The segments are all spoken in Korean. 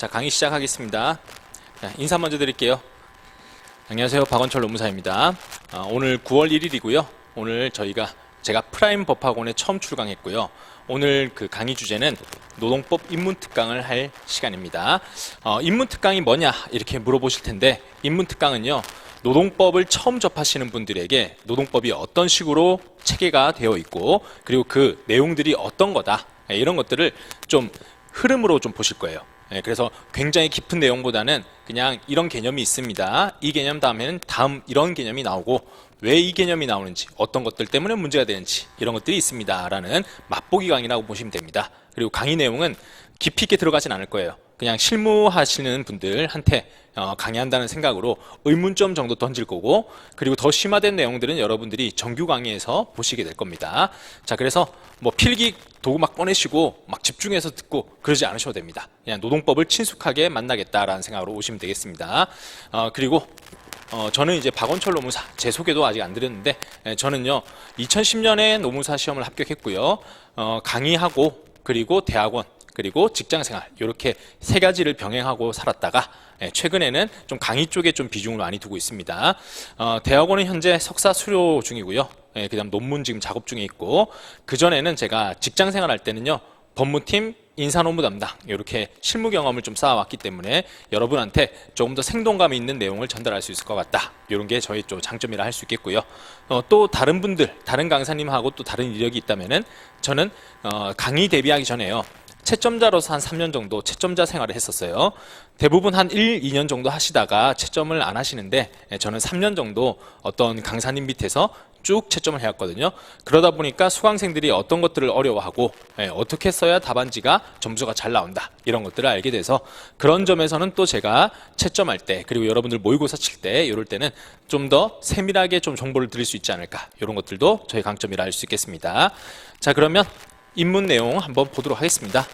자, 강의 시작하겠습니다. 자, 인사 먼저 드릴게요. 안녕하세요. 박원철 노무사입니다. 오늘 9월 1일이고요. 오늘 제가 프라임 법학원에 처음 출강했고요. 오늘 그 강의 주제는 노동법 입문특강을 할 시간입니다. 입문특강이 뭐냐 이렇게 물어보실 텐데, 입문특강은요, 노동법을 처음 접하시는 분들에게 노동법이 어떤 식으로 체계가 되어 있고, 그리고 그 내용들이 어떤 거다, 이런 것들을 좀 흐름으로 좀 보실 거예요. 그래서 굉장히 깊은 내용보다는 그냥 이런 개념이 있습니다. 이 개념 다음에는 다음 이런 개념이 나오고, 왜 이 개념이 나오는지, 어떤 것들 때문에 문제가 되는지, 이런 것들이 있습니다 라는 맛보기 강의라고 보시면 됩니다. 그리고 강의 내용은 깊이 있게 들어가진 않을 거예요. 그냥 실무하시는 분들한테 강의한다는 생각으로 의문점 정도 던질 거고, 그리고 더 심화된 내용들은 여러분들이 정규 강의에서 보시게 될 겁니다. 자, 그래서 뭐 필기 도구 막 꺼내시고 막 집중해서 듣고 그러지 않으셔도 됩니다. 그냥 노동법을 친숙하게 만나겠다라는 생각으로 오시면 되겠습니다. 그리고 저는 이제 박원철 노무사, 제 소개도 아직 안 드렸는데, 저는요 2010년에 노무사 시험을 합격했고요. 강의하고, 그리고 대학원, 그리고 직장생활, 이렇게 세 가지를 병행하고 살았다가 최근에는 좀 강의 쪽에 좀 비중을 많이 두고 있습니다. 대학원은 현재 석사 수료 중이고요. 그다음 논문 지금 작업 중에 있고, 그전에는 제가 직장생활 할 때는요, 법무팀, 인사노무 담당, 이렇게 실무 경험을 좀 쌓아왔기 때문에 여러분한테 조금 더 생동감 있는 내용을 전달할 수 있을 것 같다, 이런 게 저희 좀 장점이라 할 수 있겠고요. 또 다른 분들, 다른 강사님하고 또 다른 이력이 있다면은, 저는 강의 대비하기 전에요, 채점자로서 한 3년 정도 채점자 생활을 했었어요. 대부분 한 1, 2년 정도 하시다가 채점을 안 하시는데, 저는 3년 정도 어떤 강사님 밑에서 쭉 채점을 해왔거든요. 그러다 보니까 수강생들이 어떤 것들을 어려워하고, 어떻게 써야 답안지가 점수가 잘 나온다, 이런 것들을 알게 돼서, 그런 점에서는 또 제가 채점할 때, 그리고 여러분들 모의고사 칠 때, 이럴 때는 좀 더 세밀하게 좀 정보를 드릴 수 있지 않을까, 이런 것들도 저희 강점이라 할 수 있겠습니다. 자, 그러면 입문 내용 한번 보도록 하겠습니다.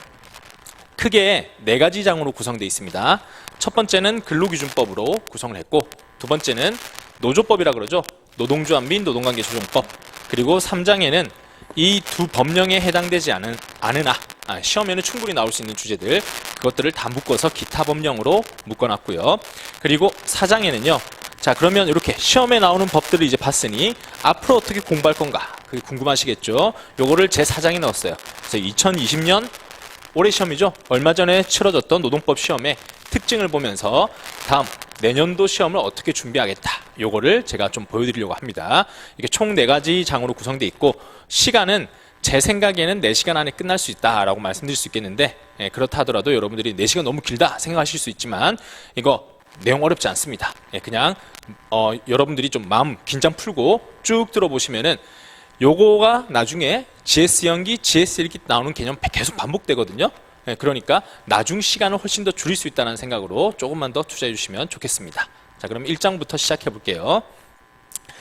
크게 4가지 장으로 구성되어 있습니다. 첫 번째는 근로기준법으로 구성을 했고, 두 번째는 노조법이라 그러죠. 노동조합 및 노동관계조정법. 그리고 3장에는 이 두 법령에 해당되지 않으나 시험에는 충분히 나올 수 있는 주제들, 그것들을 다 묶어서 기타 법령으로 묶어놨고요. 그리고 4장에는요, 자, 그러면 이렇게 시험에 나오는 법들을 이제 봤으니 앞으로 어떻게 공부할 건가, 그게 궁금하시겠죠. 요거를 제 4장에 넣었어요. 그래서 2020년 올해 시험이죠. 얼마 전에 치러졌던 노동법 시험의 특징을 보면서 다음 내년도 시험을 어떻게 준비하겠다, 요거를 제가 좀 보여드리려고 합니다. 이게 총 4가지 장으로 구성되어 있고, 시간은 제 생각에는 4시간 안에 끝날 수 있다라고 말씀드릴 수 있겠는데, 그렇다 하더라도 여러분들이 4시간 너무 길다 생각하실 수 있지만, 이거 내용 어렵지 않습니다. 그냥 여러분들이 좀 마음 긴장 풀고 쭉 들어보시면은, 요거가 나중에 GS 연기, GS 1기 나오는 개념 계속 반복되거든요. 그러니까 나중 시간을 훨씬 더 줄일 수 있다는 생각으로 조금만 더 투자해 주시면 좋겠습니다. 자, 그럼 1장부터 시작해 볼게요.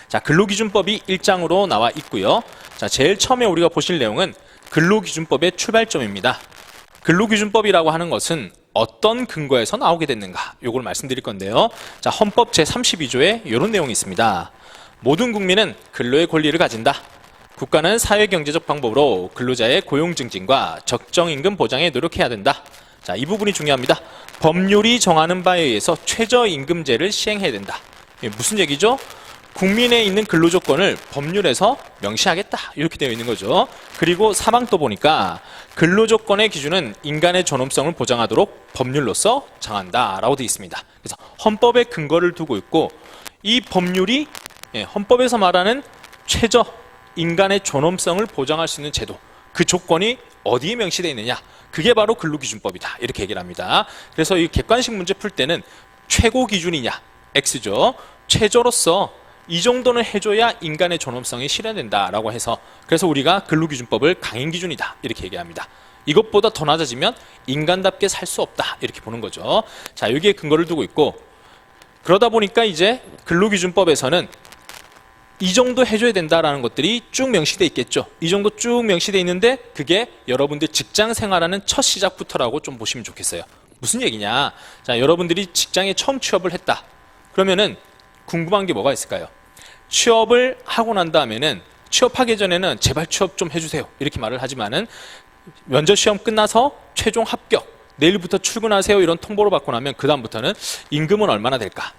자, 근로기준법이 1장으로 나와 있고요. 자, 제일 처음에 우리가 보실 내용은 근로기준법의 출발점입니다. 근로기준법이라고 하는 것은 어떤 근거에서 나오게 됐는가, 요걸 말씀드릴 건데요. 자, 헌법 제32조에 이런 내용이 있습니다. 모든 국민은 근로의 권리를 가진다. 국가는 사회경제적 방법으로 근로자의 고용 증진과 적정 임금 보장에 노력해야 된다. 자, 이 부분이 중요합니다. 법률이 정하는 바에 의해서 최저임금제를 시행해야 된다. 이게 무슨 얘기죠? 국민에 있는 근로조건을 법률에서 명시하겠다, 이렇게 되어 있는 거죠. 그리고 사방도 보니까 근로조건의 기준은 인간의 존엄성을 보장하도록 법률로서 정한다 라고 되어 있습니다. 그래서 헌법에 근거를 두고 있고, 이 법률이 헌법에서 말하는 최저 인간의 존엄성을 보장할 수 있는 제도, 그 조건이 어디에 명시되어 있느냐, 그게 바로 근로기준법이다, 이렇게 얘기를 합니다. 그래서 이 객관식 문제 풀 때는 최고 기준이냐, X죠. 최저로서 이 정도는 해줘야 인간의 존엄성이 실현된다라고 해서, 그래서 우리가 근로기준법을 강인기준이다, 이렇게 얘기합니다. 이것보다 더 낮아지면 인간답게 살 수 없다, 이렇게 보는 거죠. 자, 여기에 근거를 두고 있고, 그러다 보니까 이제 근로기준법에서는 이 정도 해줘야 된다라는 것들이 쭉 명시되어 있겠죠. 이 정도 쭉 명시되어 있는데, 그게 여러분들 직장 생활하는 첫 시작부터라고 좀 보시면 좋겠어요. 무슨 얘기냐? 자, 여러분들이 직장에 처음 취업을 했다. 그러면은 궁금한 게 뭐가 있을까요? 취업을 하고 난 다음에는, 취업하기 전에는 제발 취업 좀 해주세요, 이렇게 말을 하지만은 면접 시험 끝나서 최종 합격, 내일부터 출근하세요 이런 통보를 받고 나면 그 다음부터는 임금은 얼마나 될까?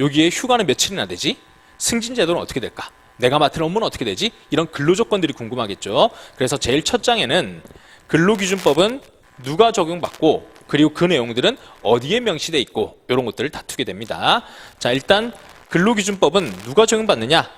여기에 휴가는 며칠이나 되지? 승진 제도는 어떻게 될까? 내가 맡은 업무는 어떻게 되지? 이런 근로 조건들이 궁금하겠죠. 그래서 제일 첫 장에는 근로기준법은 누가 적용받고 그리고 그 내용들은 어디에 명시돼 있고 이런 것들을 다투게 됩니다. 자, 일단 근로기준법은 누가 적용받느냐?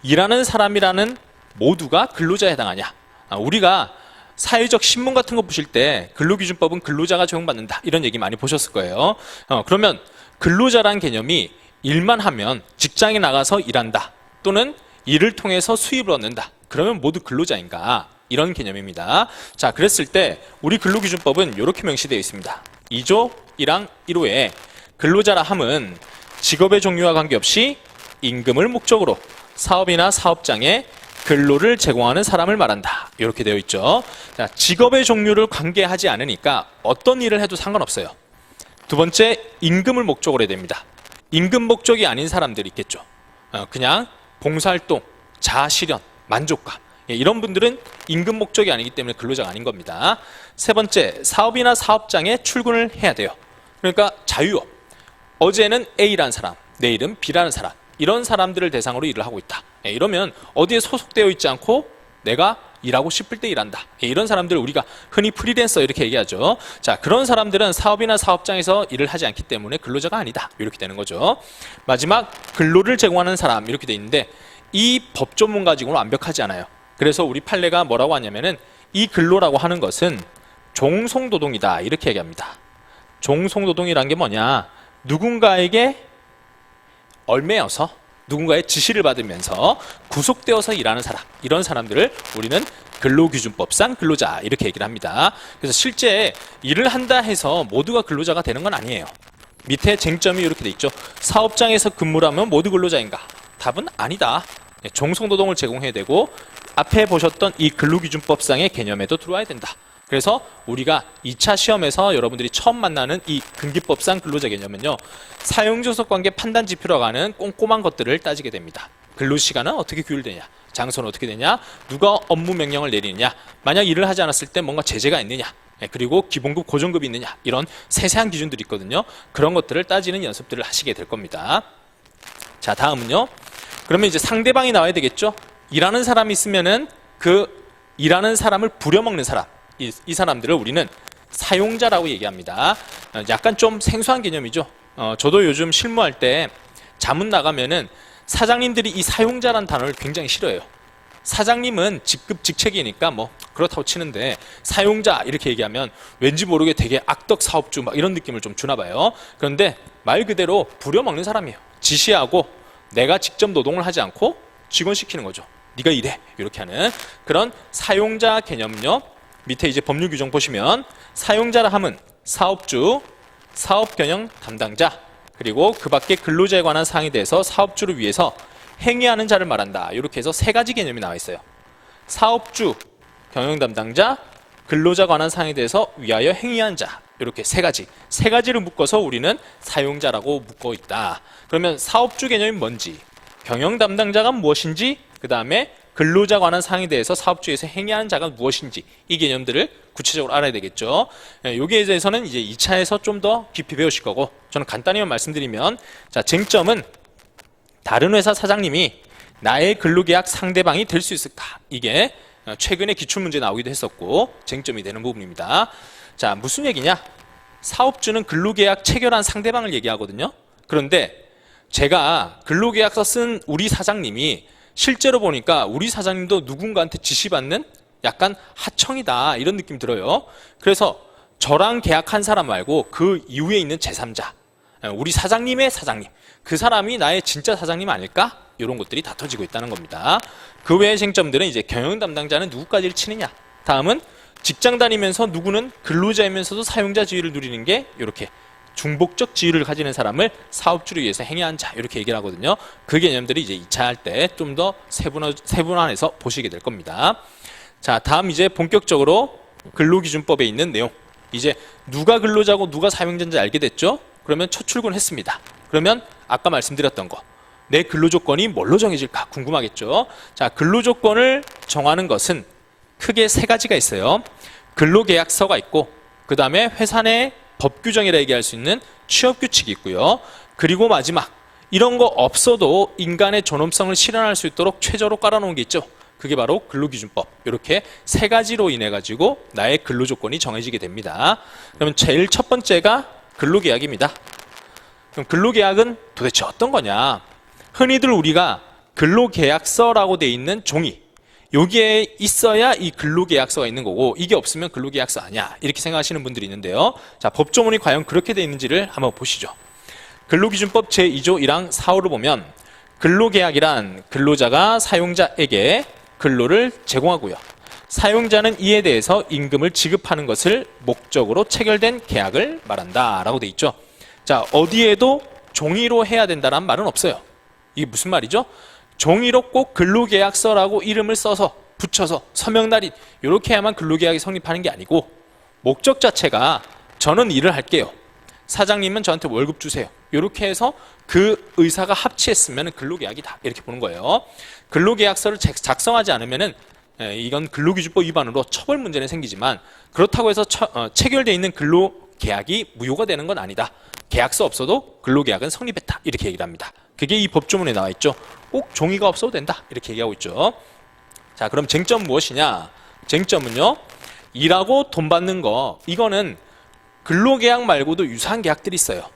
일하는 사람이라는 모두가 근로자에 해당하냐? 우리가 사회적 신문 같은 거 보실 때 근로기준법은 근로자가 적용받는다 이런 얘기 많이 보셨을 거예요. 그러면 근로자란 개념이 일만 하면 직장에 나가서 일한다 또는 일을 통해서 수입을 얻는다 그러면 모두 근로자인가? 이런 개념입니다. 자, 그랬을 때 우리 근로기준법은 이렇게 명시되어 있습니다. 2조 1항 1호에 근로자라 함은 직업의 종류와 관계없이 임금을 목적으로 사업이나 사업장에 근로를 제공하는 사람을 말한다. 이렇게 되어 있죠. 자, 직업의 종류를 관계하지 않으니까 어떤 일을 해도 상관없어요. 두 번째, 임금을 목적으로 해야 됩니다. 임금 목적이 아닌 사람들이 있겠죠. 그냥 봉사활동, 자아실현, 만족감 이런 분들은 임금 목적이 아니기 때문에 근로자가 아닌 겁니다. 세 번째, 사업이나 사업장에 출근을 해야 돼요. 그러니까 자유업. 어제는 A라는 사람, 내일은 B라는 사람 이런 사람들을 대상으로 일을 하고 있다. 이러면 어디에 소속되어 있지 않고 내가 일하고 싶을 때 일한다. 이런 사람들을 우리가 흔히 프리랜서 이렇게 얘기하죠. 자, 그런 사람들은 사업이나 사업장에서 일을 하지 않기 때문에 근로자가 아니다. 이렇게 되는 거죠. 마지막, 근로를 제공하는 사람 이렇게 돼 있는데 이 법조문 가지고는 완벽하지 않아요. 그래서 우리 판례가 뭐라고 하냐면은 이 근로라고 하는 것은 종송노동이다 이렇게 얘기합니다. 종송노동이란 게 뭐냐? 누군가에게 얽매여서 누군가의 지시를 받으면서 구속되어서 일하는 사람 이런 사람들을 우리는 근로기준법상 근로자 이렇게 얘기를 합니다. 그래서 실제 일을 한다 해서 모두가 근로자가 되는 건 아니에요. 밑에 쟁점이 이렇게 돼 있죠. 사업장에서 근무를 하면 모두 근로자인가? 답은 아니다. 종속노동을 제공해야 되고 앞에 보셨던 이 근로기준법상의 개념에도 들어와야 된다. 그래서 우리가 2차 시험에서 여러분들이 처음 만나는 이 근기법상 근로자 개념은요, 사용조석 관계 판단 지표라고 하는 꼼꼼한 것들을 따지게 됩니다. 근로시간은 어떻게 규율되냐, 장소는 어떻게 되냐, 누가 업무 명령을 내리느냐, 만약 일을 하지 않았을 때 뭔가 제재가 있느냐, 그리고 기본급 고정급이 있느냐, 이런 세세한 기준들이 있거든요. 그런 것들을 따지는 연습들을 하시게 될 겁니다. 자, 다음은요. 그러면 이제 상대방이 나와야 되겠죠. 일하는 사람이 있으면은 그 일하는 사람을 부려먹는 사람, 이 사람들을 우리는 사용자라고 얘기합니다. 약간 좀 생소한 개념이죠. 저도 요즘 실무할 때 자문 나가면은 사장님들이 이 사용자란 단어를 굉장히 싫어해요. 사장님은 직급 직책이니까 뭐 그렇다고 치는데 사용자 이렇게 얘기하면 왠지 모르게 되게 악덕 사업주 막 이런 느낌을 좀 주나 봐요. 그런데 말 그대로 부려먹는 사람이에요. 지시하고 내가 직접 노동을 하지 않고 직원시키는 거죠. 네가 일해 이렇게 하는 그런 사용자 개념요. 밑에 이제 법률 규정 보시면 사용자라 함은 사업주, 사업경영 담당자, 그리고 그 밖에 근로자에 관한 사항에 대해서 사업주를 위해서 행위하는 자를 말한다. 이렇게 해서 세 가지 개념이 나와 있어요. 사업주, 경영 담당자, 근로자 관한 사항에 대해서 위하여 행위한 자. 이렇게 세 가지를 묶어서 우리는 사용자라고 묶어 있다. 그러면 사업주 개념이 뭔지, 경영 담당자가 무엇인지, 그 다음에 근로자 관한 사항에 대해서 사업주에서 행위하는 자가 무엇인지 이 개념들을 구체적으로 알아야 되겠죠. 여기에 대해서는 이제 2차에서 좀 더 깊이 배우실 거고 저는 간단히만 말씀드리면 자, 쟁점은 다른 회사 사장님이 나의 근로계약 상대방이 될 수 있을까? 이게 최근에 기출문제 나오기도 했었고 쟁점이 되는 부분입니다. 자, 무슨 얘기냐? 사업주는 근로계약 체결한 상대방을 얘기하거든요. 그런데 제가 근로계약서 쓴 우리 사장님이 실제로 보니까 우리 사장님도 누군가한테 지시받는 약간 하청이다 이런 느낌 들어요. 그래서 저랑 계약한 사람 말고 그 이후에 있는 제3자, 우리 사장님의 사장님, 그 사람이 나의 진짜 사장님 아닐까? 이런 것들이 다퉈지고 있다는 겁니다. 그 외의 쟁점들은 이제 경영 담당자는 누구까지를 치느냐, 다음은 직장 다니면서 누구는 근로자이면서도 사용자 지위를 누리는 게 이렇게 중복적 지위를 가지는 사람을 사업주를 위해서 행위한 자 이렇게 얘기를 하거든요. 그 개념들이 이제 2차 할 때 좀 더 세분화해서 보시게 될 겁니다. 자, 다음 이제 본격적으로 근로기준법에 있는 내용. 이제 누가 근로자고 누가 사용자인지 알게 됐죠? 그러면 첫 출근했습니다. 그러면 아까 말씀드렸던 거, 내 근로조건이 뭘로 정해질까 궁금하겠죠? 자, 근로조건을 정하는 것은 크게 세 가지가 있어요. 근로계약서가 있고 그 다음에 회사 내 법 규정이라 얘기할 수 있는 취업 규칙이 있고요. 그리고 마지막, 이런 거 없어도 인간의 존엄성을 실현할 수 있도록 최저로 깔아놓은 게 있죠. 그게 바로 근로기준법. 이렇게 세 가지로 인해 가지고 나의 근로조건이 정해지게 됩니다. 그러면 제일 첫 번째가 근로계약입니다. 그럼 근로계약은 도대체 어떤 거냐? 흔히들 우리가 근로계약서라고 돼 있는 종이, 여기에 있어야 이 근로계약서가 있는 거고, 이게 없으면 근로계약서 아니야, 이렇게 생각하시는 분들이 있는데요. 자, 법조문이 과연 그렇게 돼 있는지를 한번 보시죠. 근로기준법 제2조 1항 4호를 보면, 근로계약이란 근로자가 사용자에게 근로를 제공하고요, 사용자는 이에 대해서 임금을 지급하는 것을 목적으로 체결된 계약을 말한다 라고 돼 있죠. 자, 어디에도 종이로 해야 된다는 말은 없어요. 이게 무슨 말이죠? 종이로 꼭 근로계약서라고 이름을 써서 붙여서 서명 날인 이렇게 해야만 근로계약이 성립하는 게 아니고, 목적 자체가 저는 일을 할게요, 사장님은 저한테 월급 주세요, 이렇게 해서 그 의사가 합치했으면 근로계약이다, 이렇게 보는 거예요. 근로계약서를 작성하지 않으면은 이건 근로기준법 위반으로 처벌 문제는 생기지만, 그렇다고 해서 체결되어 있는 근로계약이 무효가 되는 건 아니다. 계약서 없어도 근로계약은 성립했다, 이렇게 얘기를 합니다. 그게 이 법조문에 나와 있죠. 꼭 종이가 없어도 된다, 이렇게 얘기하고 있죠. 자, 그럼 쟁점 무엇이냐? 쟁점은요, 일하고 돈 받는 거, 이거는 근로계약 말고도 유사한 계약들이 있어요.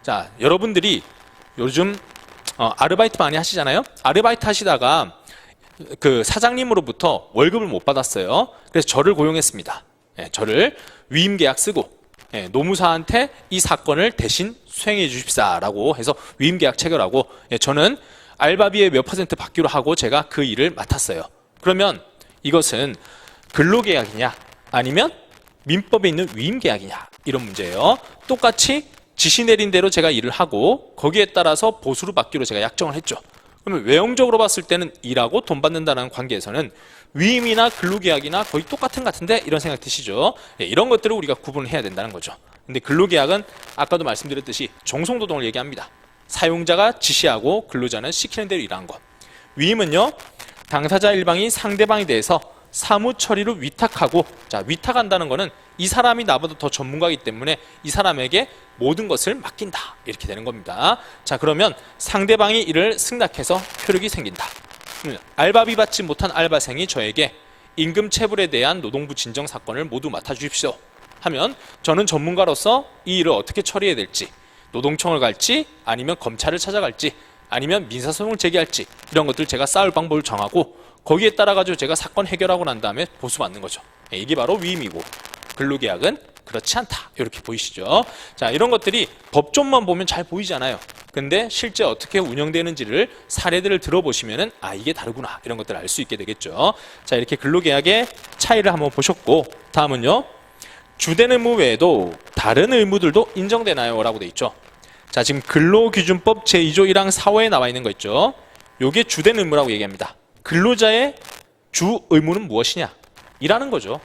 자, 여러분들이 요즘 아르바이트 많이 하시잖아요. 아르바이트 하시다가 그 사장님으로부터 월급을 못 받았어요. 그래서 저를 고용했습니다. 저를 위임계약 쓰고 노무사한테 이 사건을 대신 수행해 주십사라고 해서 위임계약 체결하고, 저는 알바비의 몇 % 받기로 하고 제가 그 일을 맡았어요. 그러면 이것은 근로계약이냐 아니면 민법에 있는 위임계약이냐, 이런 문제예요. 똑같이 지시 내린 대로 제가 일을 하고 거기에 따라서 보수를 받기로 제가 약정을 했죠. 그러면 외형적으로 봤을 때는 일하고 돈 받는다는 관계에서는 위임이나 근로계약이나 거의 똑같은 것 같은데, 이런 생각 드시죠? 이런 것들을 우리가 구분을 해야 된다는 거죠. 근데 근로계약은 아까도 말씀드렸듯이 종속노동을 얘기합니다. 사용자가 지시하고 근로자는 시키는 대로 일하는 것. 위임은요, 당사자 일방이 상대방에 대해서 사무 처리를 위탁하고, 자, 위탁한다는 거는 이 사람이 나보다 더 전문가이기 때문에 이 사람에게 모든 것을 맡긴다, 이렇게 되는 겁니다. 자, 그러면 상대방이 이를 승낙해서 효력이 생긴다. 알바비 받지 못한 알바생이 저에게 임금 체불에 대한 노동부 진정 사건을 모두 맡아주십시오 하면, 저는 전문가로서 이 일을 어떻게 처리해야 될지, 노동청을 갈지 아니면 검찰을 찾아갈지 아니면 민사소송을 제기할지, 이런 것들 제가 싸울 방법을 정하고 거기에 따라 가지고 제가 사건 해결하고 난 다음에 보수받는 거죠. 이게 바로 위임이고, 근로계약은 그렇지 않다, 이렇게 보이시죠? 자, 이런 것들이 법조문만 보면 잘 보이잖아요. 근데 실제 어떻게 운영되는지를 사례들을 들어보시면은 이게 다르구나, 이런 것들을 알 수 있게 되겠죠. 자, 이렇게 근로계약의 차이를 한번 보셨고, 다음은요, 주된 의무 외에도 다른 의무들도 인정되나요? 라고 돼 있죠. 자, 지금 근로기준법 제2조 1항 4호에 나와 있는 거 있죠. 요게 주된 의무라고 얘기합니다. 근로자의 주 의무는 무엇이냐? 일하는 거죠.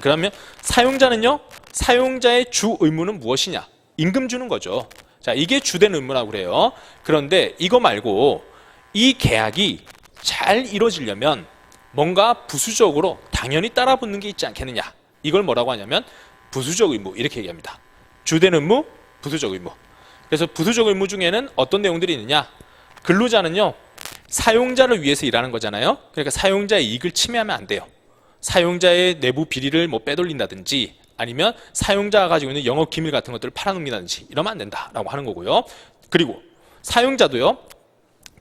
그러면 사용자는요, 사용자의 주 의무는 무엇이냐? 임금 주는 거죠. 자, 이게 주된 의무라고 그래요. 그런데 이거 말고 이 계약이 잘 이루어지려면 뭔가 부수적으로 당연히 따라붙는 게 있지 않겠느냐? 이걸 뭐라고 하냐면 부수적 의무, 이렇게 얘기합니다. 주된 의무, 부수적 의무. 그래서 부수적 의무 중에는 어떤 내용들이 있느냐? 근로자는요, 사용자를 위해서 일하는 거잖아요. 그러니까 사용자의 이익을 침해하면 안 돼요. 사용자의 내부 비리를 빼돌린다든지 아니면 사용자가 가지고 있는 영업 기밀 같은 것들을 팔아넘긴다든지 이러면 안 된다라고 하는 거고요. 그리고 사용자도요,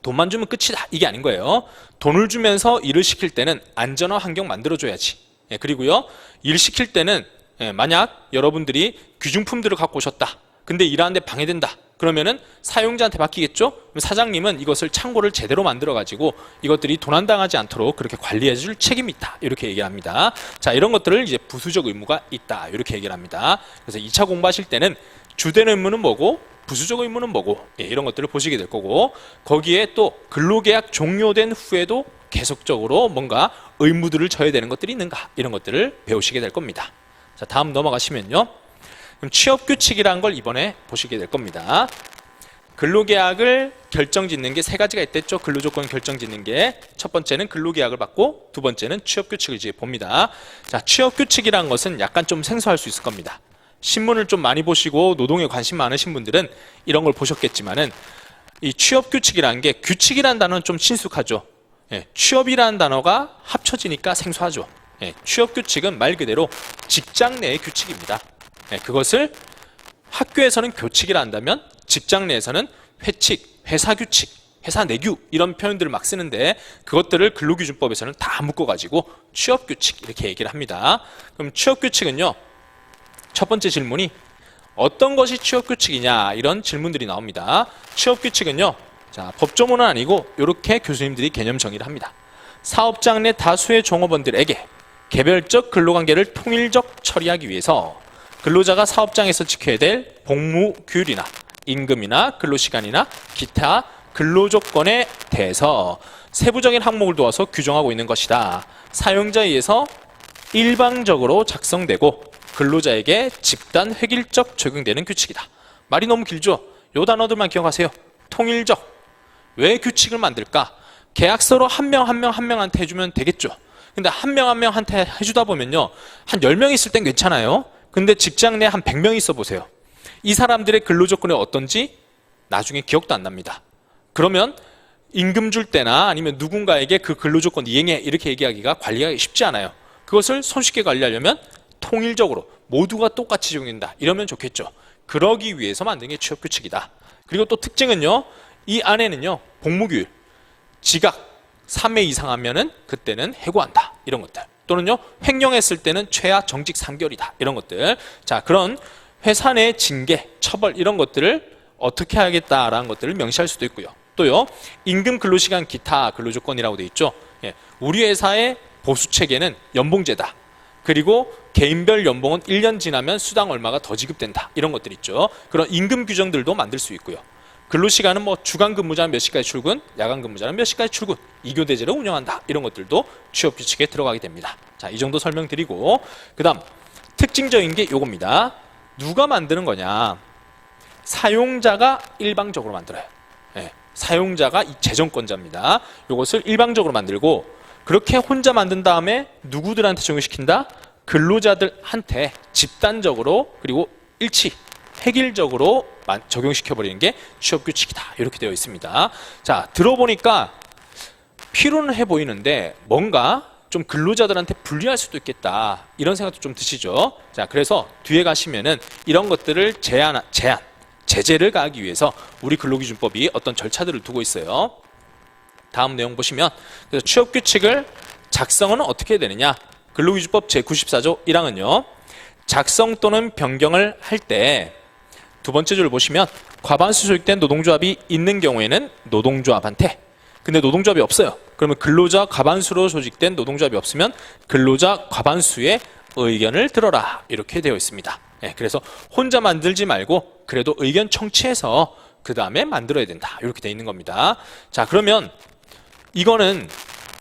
돈만 주면 끝이다, 이게 아닌 거예요. 돈을 주면서 일을 시킬 때는 안전한 환경 만들어줘야지. 그리고요, 일 시킬 때는 만약 여러분들이 귀중품들을 갖고 오셨다, 근데 일하는데 방해된다, 그러면은 사용자한테 맡기겠죠? 그럼 사장님은 이것을 창고를 제대로 만들어가지고 이것들이 도난당하지 않도록 그렇게 관리해줄 책임이 있다, 이렇게 얘기를 합니다. 자, 이런 것들을 이제 부수적 의무가 있다, 이렇게 얘기를 합니다. 그래서 2차 공부하실 때는 주된 의무는 뭐고 부수적 의무는 뭐고, 이런 것들을 보시게 될 거고, 거기에 또 근로계약 종료된 후에도 계속적으로 뭔가 의무들을 져야 되는 것들이 있는가, 이런 것들을 배우시게 될 겁니다. 자, 다음 넘어가시면요, 그럼 취업규칙이라는 걸 이번에 보시게 될 겁니다. 근로계약을 결정짓는 게 세 가지가 있댔죠. 근로조건 결정짓는 게 첫 번째는 근로계약을 받고, 두 번째는 취업규칙을 이제 봅니다. 자, 취업규칙이라는 것은 약간 좀 생소할 수 있을 겁니다. 신문을 좀 많이 보시고 노동에 관심 많으신 분들은 이런 걸 보셨겠지만은 이 취업 규칙이라는 게 규칙이라는 단어는 좀 친숙하죠. 예, 취업이라는 단어가 합쳐지니까 생소하죠. 예, 취업 규칙은 말 그대로 직장 내의 규칙입니다. 예, 그것을 학교에서는 교칙이라 한다면 직장 내에서는 회칙, 회사 규칙, 회사 내규 이런 표현들을 막 쓰는데 그것들을 근로기준법에서는 다 묶어가지고 취업규칙 이렇게 얘기를 합니다. 그럼 취업규칙은요, 첫 번째 질문이 어떤 것이 취업규칙이냐 이런 질문들이 나옵니다. 취업규칙은요, 자, 법조문은 아니고 이렇게 교수님들이 개념 정의를 합니다. 사업장 내 다수의 종업원들에게 개별적 근로관계를 통일적 처리하기 위해서 근로자가 사업장에서 지켜야 될 복무 규율이나 임금이나 근로시간이나 기타 근로조건에 대해서 세부적인 항목을 두어서 규정하고 있는 것이다. 사용자에 의해서 일방적으로 작성되고 근로자에게 집단 획일적 적용되는 규칙이다. 말이 너무 길죠? 요 단어들만 기억하세요. 통일적. 왜 규칙을 만들까? 계약서로 한 명 한 명한테 해주면 되겠죠. 근데 한 명 한 명한테 해주다 보면요, 한 10명 있을 땐 괜찮아요. 근데 직장 내에 한 100명 있어 보세요. 이 사람들의 근로조건이 어떤지 나중에 기억도 안 납니다. 그러면 임금 줄 때나 아니면 누군가에게 그 근로조건 이행해 이렇게 얘기하기가 관리하기 쉽지 않아요. 그것을 손쉽게 관리하려면 통일적으로 모두가 똑같이 적용된다 이러면 좋겠죠. 그러기 위해서 만든 게 취업규칙이다. 그리고 또 특징은요, 이 안에는요 복무규율, 지각 3회 이상 하면은 그때는 해고한다 이런 것들, 또는요 횡령했을 때는 최하 정직 3개월이다 이런 것들. 자, 그런 회사 내 징계, 처벌 이런 것들을 어떻게 하겠다라는 것들을 명시할 수도 있고요. 또요, 임금 근로시간 기타 근로조건이라고 되어 있죠. 예, 우리 회사의 보수체계는 연봉제다. 그리고 개인별 연봉은 1년 지나면 수당 얼마가 더 지급된다 이런 것들 있죠. 그런 임금 규정들도 만들 수 있고요. 근로시간은 뭐 주간 근무자는 몇 시까지 출근, 야간 근무자는 몇 시까지 출근, 이교대제를 운영한다 이런 것들도 취업규칙에 들어가게 됩니다. 자, 이 정도 설명드리고, 그 다음 특징적인 게 요겁니다. 누가 만드는 거냐? 사용자가 일방적으로 만들어요. 예, 사용자가 이 재정권자입니다. 이것을 일방적으로 만들고, 그렇게 혼자 만든 다음에 누구들한테 적용시킨다? 근로자들한테 집단적으로 그리고 일치, 획일적으로 적용시켜버리는 게 취업규칙이다 이렇게 되어 있습니다. 자, 들어보니까 필요는 해 보이는데 뭔가 좀 근로자들한테 불리할 수도 있겠다 이런 생각도 좀 드시죠. 자, 그래서 뒤에 가시면은 이런 것들을 제재를 가하기 위해서 우리 근로기준법이 어떤 절차들을 두고 있어요. 다음 내용 보시면, 그래서 취업규칙을 작성은 어떻게 해야 되느냐? 근로기준법 제94조 1항은요, 작성 또는 변경을 할 때 두 번째 줄을 보시면 과반수 조직된 노동조합이 있는 경우에는 노동조합한테, 근데 노동조합이 없어요. 그러면 근로자 과반수로 조직된 노동조합이 없으면 근로자 과반수의 의견을 들어라 이렇게 되어 있습니다. 예, 그래서 혼자 만들지 말고 그래도 의견 청취해서 그 다음에 만들어야 된다 이렇게 되어 있는 겁니다. 자, 그러면 이거는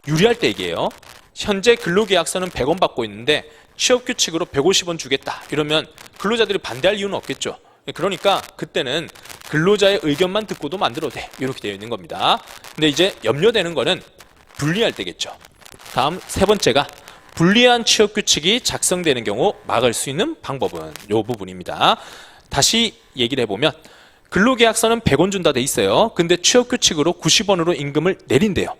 유리할 때 얘기예요. 현재 근로계약서는 100원 받고 있는데 취업규칙으로 150원 주겠다 이러면 근로자들이 반대할 이유는 없겠죠. 그러니까 그때는 근로자의 의견만 듣고도 만들어도 돼 이렇게 되어 있는 겁니다. 근데 이제 염려되는 거는 불리할 때겠죠. 다음 세 번째가 불리한 취업규칙이 작성되는 경우 막을 수 있는 방법은 이 부분입니다. 다시 얘기를 해보면 근로계약서는 100원 준다 돼 있어요. 근데 취업규칙으로 90원으로 임금을 내린대요.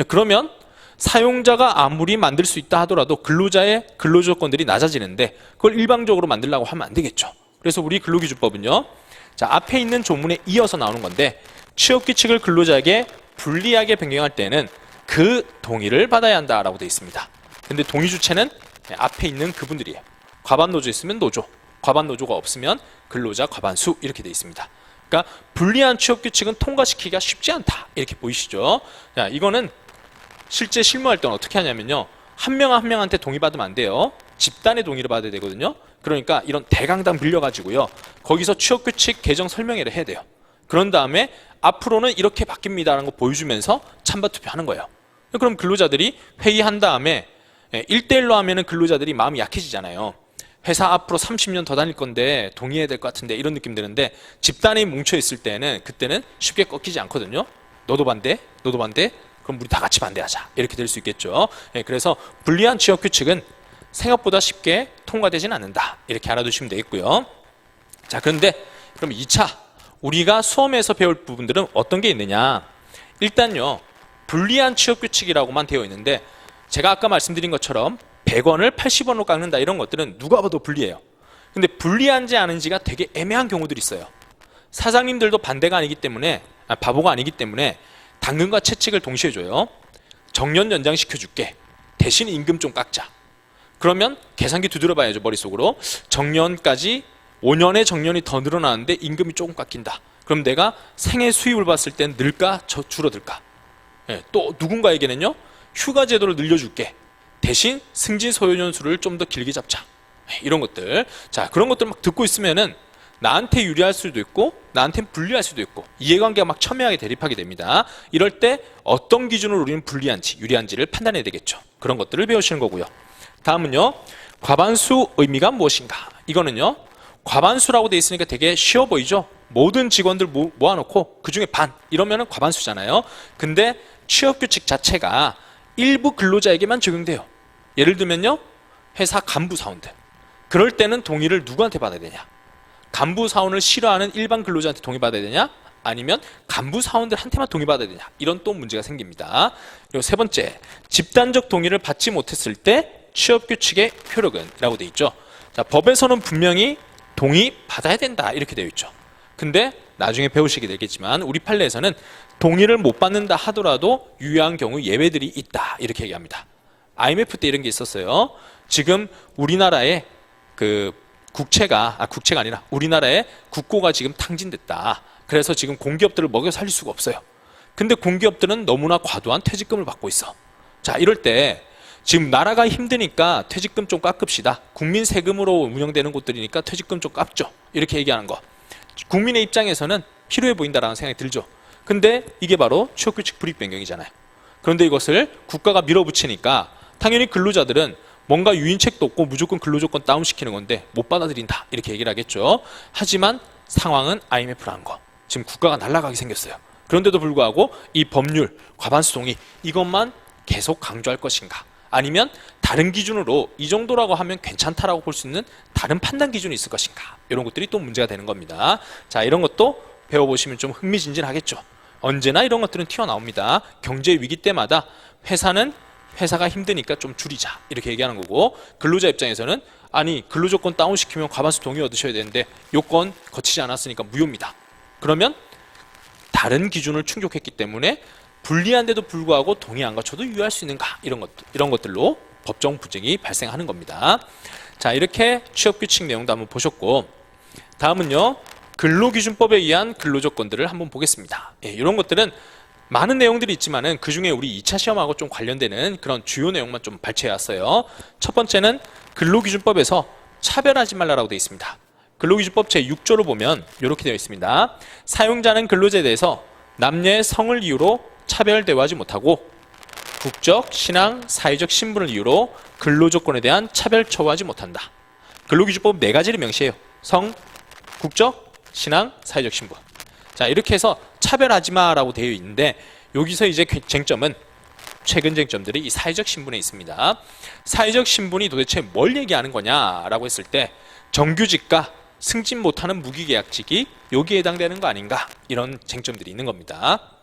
그러면 사용자가 아무리 만들 수 있다 하더라도 근로자의 근로조건들이 낮아지는데 그걸 일방적으로 만들려고 하면 안 되겠죠. 그래서 우리 근로기준법은요, 자, 앞에 있는 조문에 이어서 나오는 건데 취업규칙을 근로자에게 불리하게 변경할 때는 그 동의를 받아야 한다라고 되어 있습니다. 근데 동의 주체는 앞에 있는 그분들이에요. 과반 노조 있으면 노조, 과반 노조가 없으면 근로자 과반수 이렇게 되어 있습니다. 그러니까 불리한 취업규칙은 통과시키기가 쉽지 않다 이렇게 보이시죠? 자, 이거는 실제 실무할 때는 어떻게 하냐면요, 한 명 한 명한테 동의받으면 안 돼요. 집단의 동의를 받아야 되거든요. 그러니까 이런 대강당 빌려가지고요, 거기서 취업규칙 개정 설명회를 해야 돼요. 그런 다음에 앞으로는 이렇게 바뀝니다라는 거 보여주면서 찬반 투표하는 거예요. 그럼 근로자들이 회의한 다음에 1대1로 하면은 근로자들이 마음이 약해지잖아요. 회사 앞으로 30년 더 다닐 건데 동의해야 될 것 같은데 이런 느낌 드는데, 집단이 뭉쳐 있을 때는 그때는 쉽게 꺾이지 않거든요. 너도 반대, 너도 반대, 그럼 우리 다 같이 반대하자 이렇게 될 수 있겠죠. 그래서 불리한 취업규칙은 생각보다 쉽게 통과되진 않는다. 이렇게 알아두시면 되겠고요. 자, 그런데 그럼 2차 우리가 수험에서 배울 부분들은 어떤 게 있느냐? 일단요, 불리한 취업 규칙이라고만 되어 있는데 제가 아까 말씀드린 것처럼 100원을 80원으로 깎는다 이런 것들은 누가 봐도 불리해요. 근데 불리한지 아닌지가 되게 애매한 경우들이 있어요. 사장님들도 반대가 아니기 때문에 바보가 아니기 때문에 당근과 채찍을 동시에 줘요. 정년 연장시켜줄게. 대신 임금 좀 깎자. 그러면 계산기 두드려 봐야죠, 머릿속으로. 정년까지 5년의 정년이 더 늘어나는데 임금이 조금 깎인다. 그럼 내가 생애 수입을 봤을 땐 늘까 줄어들까? 예, 또 누군가에게는요, 휴가 제도를 늘려줄게. 대신 승진 소요년수를 좀 더 길게 잡자. 예, 이런 것들. 자, 그런 것들 막 듣고 있으면은 나한테 유리할 수도 있고 나한테는 불리할 수도 있고 이해관계가 막 첨예하게 대립하게 됩니다. 이럴 때 어떤 기준으로 우리는 불리한지 유리한지를 판단해야 되겠죠. 그런 것들을 배우시는 거고요. 다음은요, 과반수 의미가 무엇인가? 이거는요, 과반수라고 돼 있으니까 되게 쉬워 보이죠? 모든 직원들 모아놓고 그 중에 반 이러면은 과반수잖아요. 근데 취업규칙 자체가 일부 근로자에게만 적용돼요. 예를 들면요, 회사 간부 사원들. 그럴 때는 동의를 누구한테 받아야 되냐? 간부 사원을 싫어하는 일반 근로자한테 동의받아야 되냐? 아니면 간부 사원들한테만 동의받아야 되냐? 이런 또 문제가 생깁니다. 그리고 세 번째, 집단적 동의를 받지 못했을 때 취업규칙의 효력은? 라고 되어 있죠. 자, 법에서는 분명히 동의받아야 된다 이렇게 되어 있죠. 근데 나중에 배우시게 되겠지만 우리 판례에서는 동의를 못 받는다 하더라도 유효한 경우 예외들이 있다 이렇게 얘기합니다. IMF 때 이런 게 있었어요. 지금 우리나라의 그 국채가 아니라 우리나라의 국고가 지금 탕진됐다. 그래서 지금 공기업들을 먹여 살릴 수가 없어요. 근데 공기업들은 너무나 과도한 퇴직금을 받고 있어. 자, 이럴 때 지금 나라가 힘드니까 퇴직금 좀 깎읍시다. 국민 세금으로 운영되는 곳들이니까 퇴직금 좀 깎죠. 이렇게 얘기하는 거. 국민의 입장에서는 필요해 보인다라는 생각이 들죠. 근데 이게 바로 취업규칙 불이익 변경이잖아요. 그런데 이것을 국가가 밀어붙이니까 당연히 근로자들은 뭔가 유인책도 없고 무조건 근로조건 다운시키는 건데 못 받아들인다 이렇게 얘기를 하겠죠. 하지만 상황은 IMF라는 거. 지금 국가가 날아가게 생겼어요. 그런데도 불구하고 이 법률, 과반수 동의 이것만 계속 강조할 것인가? 아니면 다른 기준으로 이 정도라고 하면 괜찮다라고 볼 수 있는 다른 판단 기준이 있을 것인가? 이런 것들이 또 문제가 되는 겁니다. 자, 이런 것도 배워보시면 좀 흥미진진하겠죠. 언제나 이런 것들은 튀어나옵니다. 경제 위기 때마다 회사가 힘드니까 좀 줄이자 이렇게 얘기하는 거고, 근로자 입장에서는 아니 근로조건 다운시키면 과반수 동의 얻으셔야 되는데 요건 거치지 않았으니까 무효입니다. 그러면 다른 기준을 충족했기 때문에 불리한데도 불구하고 동의 안 갖춰도 유효할 수 있는가? 이런 것들로 법정 분쟁이 발생하는 겁니다. 자, 이렇게 취업규칙 내용도 한번 보셨고, 다음은요, 근로기준법에 의한 근로조건들을 한번 보겠습니다. 예, 이런 것들은 많은 내용들이 있지만은 그 중에 우리 2차 시험하고 좀 관련되는 그런 주요 내용만 좀 발췌해 왔어요. 첫 번째는 근로기준법에서 차별하지 말라라고 되어 있습니다. 근로기준법 제6조를 보면 이렇게 되어 있습니다. 사용자는 근로자에 대해서 남녀의 성을 이유로 차별 대우하지 못하고 국적, 신앙, 사회적 신분을 이유로 근로조건에 대한 차별 처우하지 못한다. 근로기준법 4가지를 명시해요. 성, 국적, 신앙, 사회적 신분. 자, 이렇게 해서 차별하지 마라고 되어 있는데 여기서 이제 쟁점은 최근 쟁점들이 이 사회적 신분에 있습니다. 사회적 신분이 도대체 뭘 얘기하는 거냐라고 했을 때 정규직과 승진 못하는 무기계약직이 여기에 해당되는 거 아닌가, 이런 쟁점들이 있는 겁니다.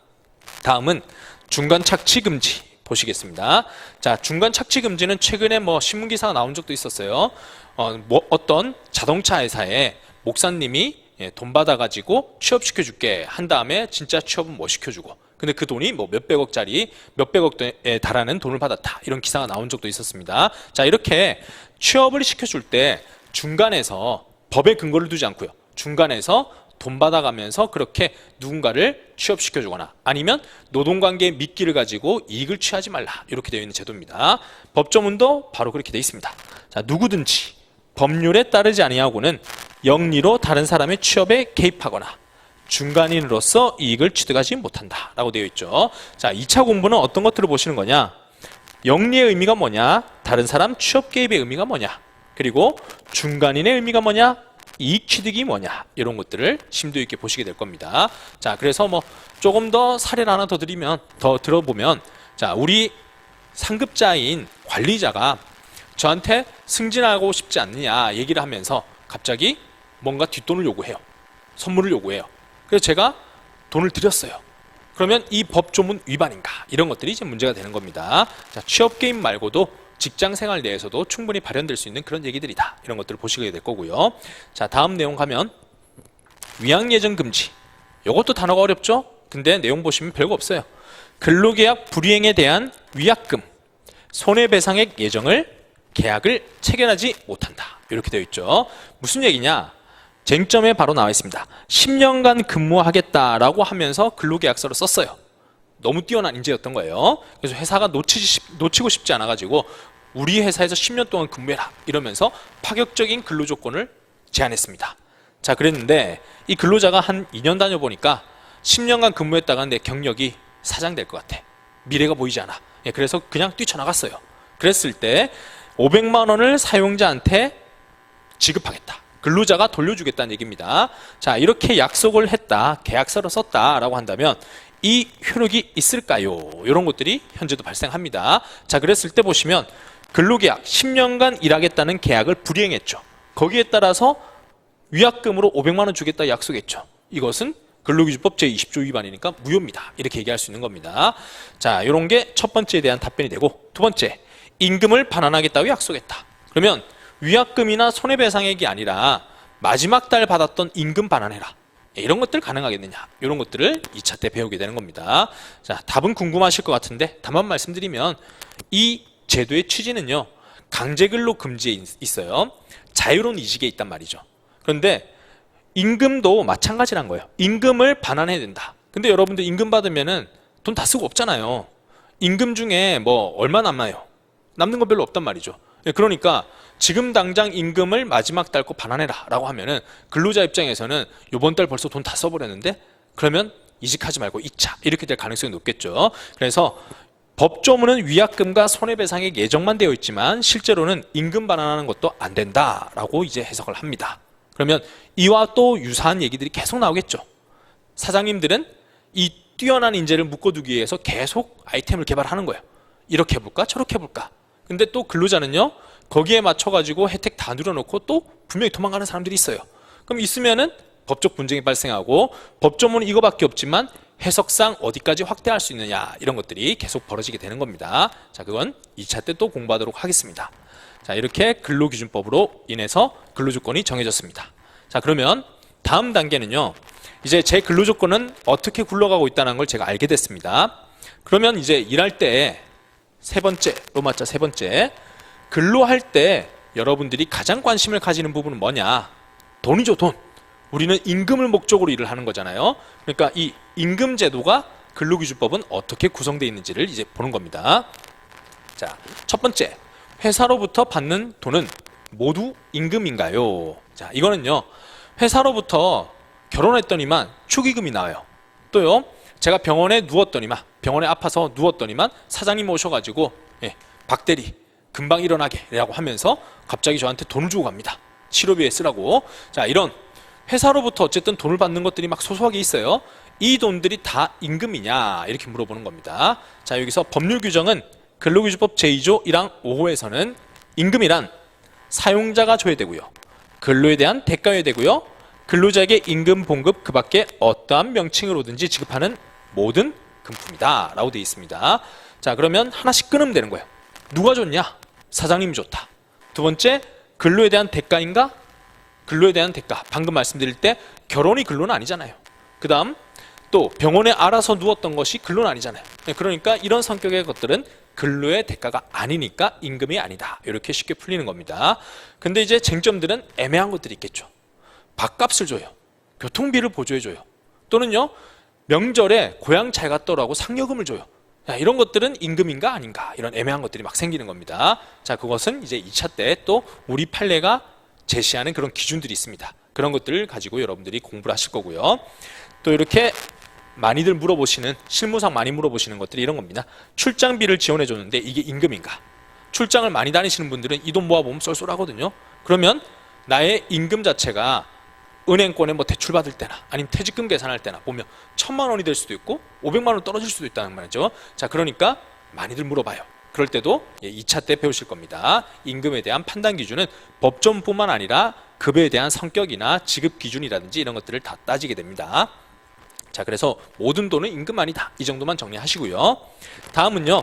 다음은 중간 착취 금지 보시겠습니다. 자, 중간 착취 금지는 최근에 신문 기사가 나온 적도 있었어요. 어떤 자동차 회사에 목사님이 돈 받아가지고 취업시켜줄게 한 다음에 진짜 취업은 못 시켜주고, 근데 그 돈이 몇백억에 달하는 돈을 받았다, 이런 기사가 나온 적도 있었습니다. 자, 이렇게 취업을 시켜줄 때 중간에서 법에 근거를 두지 않고요, 중간에서 돈 받아가면서 그렇게 누군가를 취업시켜주거나 아니면 노동관계의 미끼를 가지고 이익을 취하지 말라, 이렇게 되어 있는 제도입니다. 법조문도 바로 그렇게 되어 있습니다. 자, 누구든지 법률에 따르지 아니하고는 영리로 다른 사람의 취업에 개입하거나 중간인으로서 이익을 취득하지 못한다 라고 되어 있죠. 자, 2차 공부는 어떤 것들을 보시는 거냐? 영리의 의미가 뭐냐? 다른 사람 취업 개입의 의미가 뭐냐? 그리고 중간인의 의미가 뭐냐? 이익 취득이 뭐냐? 이런 것들을 심도 있게 보시게 될 겁니다. 자, 그래서 조금 더 사례를 하나 더 들어보면, 자, 우리 상급자인 관리자가 저한테 승진하고 싶지 않느냐 얘기를 하면서 갑자기 뭔가 뒷돈을 요구해요. 선물을 요구해요. 그래서 제가 돈을 드렸어요. 그러면 이 법조문 위반인가? 이런 것들이 이제 문제가 되는 겁니다. 자, 취업 게임 말고도 직장 생활 내에서도 충분히 발현될 수 있는 그런 얘기들이다. 이런 것들을 보시게 될 거고요. 자, 다음 내용 가면 위약 예정 금지. 이것도 단어가 어렵죠? 근데 내용 보시면 별거 없어요. 근로계약 불이행에 대한 위약금, 손해배상액 예정을 계약을 체결하지 못한다. 이렇게 되어 있죠. 무슨 얘기냐? 쟁점에 바로 나와 있습니다. 10년간 근무하겠다라고 하면서 근로계약서를 썼어요. 너무 뛰어난 인재였던 거예요. 그래서 회사가 놓치고 싶지 않아가지고 우리 회사에서 10년 동안 근무해라 이러면서 파격적인 근로조건을 제안했습니다. 자, 그랬는데 이 근로자가 한 2년 다녀보니까 10년간 근무했다가 내 경력이 사장될 것 같아. 미래가 보이지 않아. 그래서 그냥 뛰쳐나갔어요. 그랬을 때 500만 원을 사용자한테 지급하겠다. 근로자가 돌려주겠다는 얘기입니다. 자, 이렇게 약속을 했다, 계약서를 썼다라고 한다면 이 효력이 있을까요? 이런 것들이 현재도 발생합니다. 자, 그랬을 때 보시면 근로계약 10년간 일하겠다는 계약을 불이행했죠. 거기에 따라서 위약금으로 500만 원 주겠다 약속했죠. 이것은 근로기준법 제20조 위반이니까 무효입니다. 이렇게 얘기할 수 있는 겁니다. 자, 이런 게 첫 번째에 대한 답변이 되고, 두 번째, 임금을 반환하겠다고 약속했다. 그러면 위약금이나 손해배상액이 아니라 마지막 달 받았던 임금 반환해라. 이런 것들 가능하겠느냐? 이런 것들을 2차 때 배우게 되는 겁니다. 자, 답은 궁금하실 것 같은데 답만 말씀드리면 이 제도의 취지는요, 강제근로 금지에 있어요. 자유로운 이직에 있단 말이죠. 그런데 임금도 마찬가지란 거예요. 임금을 반환해야 된다. 근데 여러분들 임금 받으면은 돈 다 쓰고 없잖아요. 임금 중에 뭐 얼마 남아요? 남는 건 별로 없단 말이죠. 그러니까 지금 당장 임금을 마지막 달 거 반환해라 라고 하면은 근로자 입장에서는 이번 달 벌써 돈 다 써버렸는데 그러면 이직하지 말고 2차 이렇게 될 가능성이 높겠죠. 그래서 법조문은 위약금과 손해배상액 예정만 되어 있지만 실제로는 임금 반환하는 것도 안 된다라고 이제 해석을 합니다. 그러면 이와 또 유사한 얘기들이 계속 나오겠죠. 사장님들은 이 뛰어난 인재를 묶어두기 위해서 계속 아이템을 개발하는 거예요. 이렇게 해볼까 저렇게 해볼까. 근데 또 근로자는요, 거기에 맞춰가지고 혜택 다 누려놓고 또 분명히 도망가는 사람들이 있어요. 그럼 있으면은 법적 분쟁이 발생하고 법조문은 이거밖에 없지만 해석상 어디까지 확대할 수 있느냐 이런 것들이 계속 벌어지게 되는 겁니다. 자, 그건 2차 때 또 공부하도록 하겠습니다. 자, 이렇게 근로기준법으로 인해서 근로조건이 정해졌습니다. 자, 그러면 다음 단계는요, 이제 제 근로조건은 어떻게 굴러가고 있다는 걸 제가 알게 됐습니다. 그러면 이제 일할 때 세 번째, 로마자 세 번째, 근로할 때 여러분들이 가장 관심을 가지는 부분은 뭐냐? 돈이죠, 돈. 우리는 임금을 목적으로 일을 하는 거잖아요. 그러니까 이 임금 제도가 근로기준법은 어떻게 구성되어 있는지를 이제 보는 겁니다. 자, 첫 번째, 회사로부터 받는 돈은 모두 임금인가요? 자, 이거는요, 회사로부터 결혼했더니만 축의금이 나와요. 또요, 제가 병원에 누웠더니만, 병원에 아파서 누웠더니만 사장님 오셔가지고 박대리 금방 일어나게 라고 하면서 갑자기 저한테 돈을 주고 갑니다. 치료비에 쓰라고. 자, 이런 회사로부터 어쨌든 돈을 받는 것들이 막 소소하게 있어요. 이 돈들이 다 임금이냐 이렇게 물어보는 겁니다. 자, 여기서 법률 규정은 근로기준법 제2조 1항 5호에서는 임금이란 사용자가 줘야 되고요, 근로에 대한 대가여야 되고요, 근로자에게 임금 봉급 그 밖에 어떠한 명칭으로든지 지급하는 모든 금품이다 라고 되어 있습니다. 자, 그러면 하나씩 끊으면 되는 거예요. 누가 줬냐? 사장님이 줬다. 두 번째, 근로에 대한 대가인가? 근로에 대한 대가, 방금 말씀드릴 때 결혼이 근로는 아니잖아요. 그 다음 또 병원에 알아서 누웠던 것이 근로는 아니잖아요. 그러니까 이런 성격의 것들은 근로의 대가가 아니니까 임금이 아니다, 이렇게 쉽게 풀리는 겁니다. 근데 이제 쟁점들은 애매한 것들이 있겠죠. 밥값을 줘요, 교통비를 보조해줘요, 또는요 명절에 고향 잘 갔더라고 상여금을 줘요. 야, 이런 것들은 임금인가 아닌가, 이런 애매한 것들이 막 생기는 겁니다. 자, 그것은 이제 2차 때 또 우리 판례가 제시하는 그런 기준들이 있습니다. 그런 것들을 가지고 여러분들이 공부를 하실 거고요. 또 이렇게 많이들 물어보시는, 실무상 많이 물어보시는 것들이 이런 겁니다. 출장비를 지원해 줬는데 이게 임금인가? 출장을 많이 다니시는 분들은 이 돈 모아보면 쏠쏠하거든요. 그러면 나의 임금 자체가 은행권에 뭐 대출 받을 때나 아니면 퇴직금 계산할 때나 보면 1,000만 원이 될 수도 있고 500만 원 떨어질 수도 있다는 말이죠. 자, 그러니까 많이들 물어봐요. 그럴 때도 2차 때 배우실 겁니다. 임금에 대한 판단 기준은 법조문뿐만 아니라 급여에 대한 성격이나 지급 기준이라든지 이런 것들을 다 따지게 됩니다. 자, 그래서 모든 돈은 임금 아니다. 이 정도만 정리하시고요. 다음은요.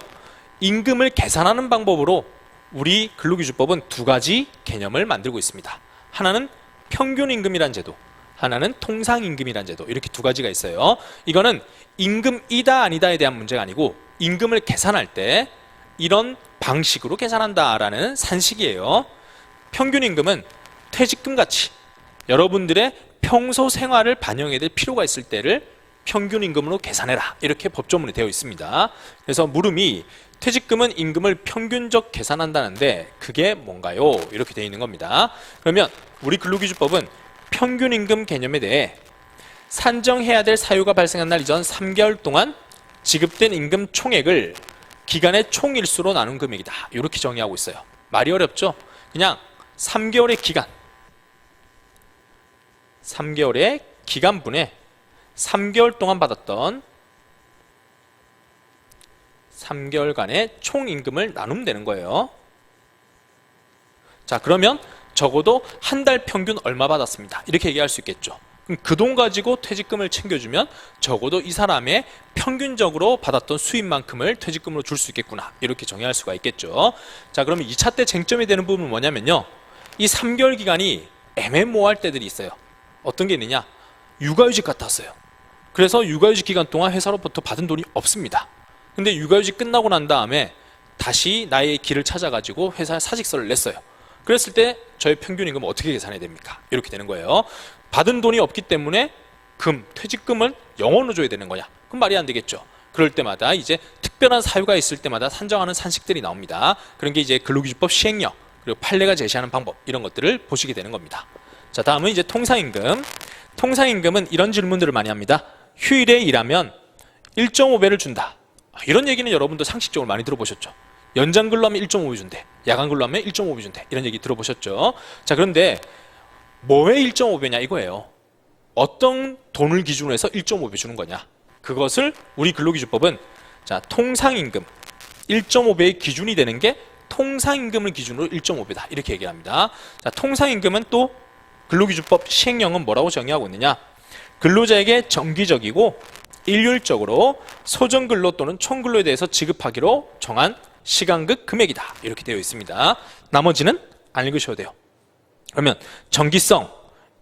임금을 계산하는 방법으로 우리 근로기준법은 두 가지 개념을 만들고 있습니다. 하나는 평균임금이란 제도, 하나는 통상임금이란 제도, 이렇게 두 가지가 있어요. 이거는 임금이다 아니다에 대한 문제가 아니고 임금을 계산할 때 이런 방식으로 계산한다라는 산식이에요. 평균임금은 퇴직금 가치, 여러분들의 평소 생활을 반영해야 될 필요가 있을 때를 평균임금으로 계산해라, 이렇게 법조문에 되어 있습니다. 그래서 물음이 퇴직금은 임금을 평균적 계산한다는데 그게 뭔가요? 이렇게 되어 있는 겁니다. 그러면 우리 근로기준법은 평균임금 개념에 대해 산정해야 될 사유가 발생한 날 이전 3개월 동안 지급된 임금 총액을 기간의 총일수로 나눈 금액이다, 이렇게 정의하고 있어요. 말이 어렵죠? 그냥 3개월의 기간, 3개월의 기간분에 3개월 동안 받았던 3개월간의 총임금을 나누면 되는 거예요. 자, 그러면 적어도 한 달 평균 얼마 받았습니다, 이렇게 얘기할 수 있겠죠. 그럼 그 돈 가지고 퇴직금을 챙겨주면 적어도 이 사람의 평균적으로 받았던 수입만큼을 퇴직금으로 줄 수 있겠구나, 이렇게 정의할 수가 있겠죠. 자, 그러면 2차 때 쟁점이 되는 부분은 뭐냐면요, 이 3개월 기간이 애매모호할 때들이 있어요. 어떤 게 있느냐, 육아휴직 갔다 왔어요. 그래서 육아휴직 기간 동안 회사로부터 받은 돈이 없습니다. 근데 육아휴직 끝나고 난 다음에 다시 나의 길을 찾아가지고 회사에 사직서를 냈어요. 그랬을 때 저의 평균임금은 어떻게 계산해야 됩니까? 이렇게 되는 거예요. 받은 돈이 없기 때문에 퇴직금을 영원으로 줘야 되는 거냐? 그럼 말이 안 되겠죠. 그럴 때마다 이제 특별한 사유가 있을 때마다 산정하는 산식들이 나옵니다. 그런 게 이제 근로기준법 시행령, 그리고 판례가 제시하는 방법, 이런 것들을 보시게 되는 겁니다. 자, 다음은 이제 통상임금. 통상임금은 이런 질문들을 많이 합니다. 휴일에 일하면 1.5배를 준다. 이런 얘기는 여러분도 상식적으로 많이 들어보셨죠. 연장 근로하면 1.5배 준대, 야간 근로하면 1.5배 준대, 이런 얘기 들어보셨죠. 자, 그런데 뭐의 1.5배냐 이거예요. 어떤 돈을 기준으로 해서 1.5배 주는 거냐, 그것을 우리 근로기준법은 자, 통상임금 1.5배의 기준이 되는 게 통상임금을 기준으로 1.5배다, 이렇게 얘기를 합니다. 자, 통상임금은 또 근로기준법 시행령은 뭐라고 정의하고 있느냐, 근로자에게 정기적이고 일률적으로 소정근로 또는 총근로에 대해서 지급하기로 정한 시간급 금액이다, 이렇게 되어 있습니다. 나머지는 안 읽으셔도 돼요. 그러면 정기성,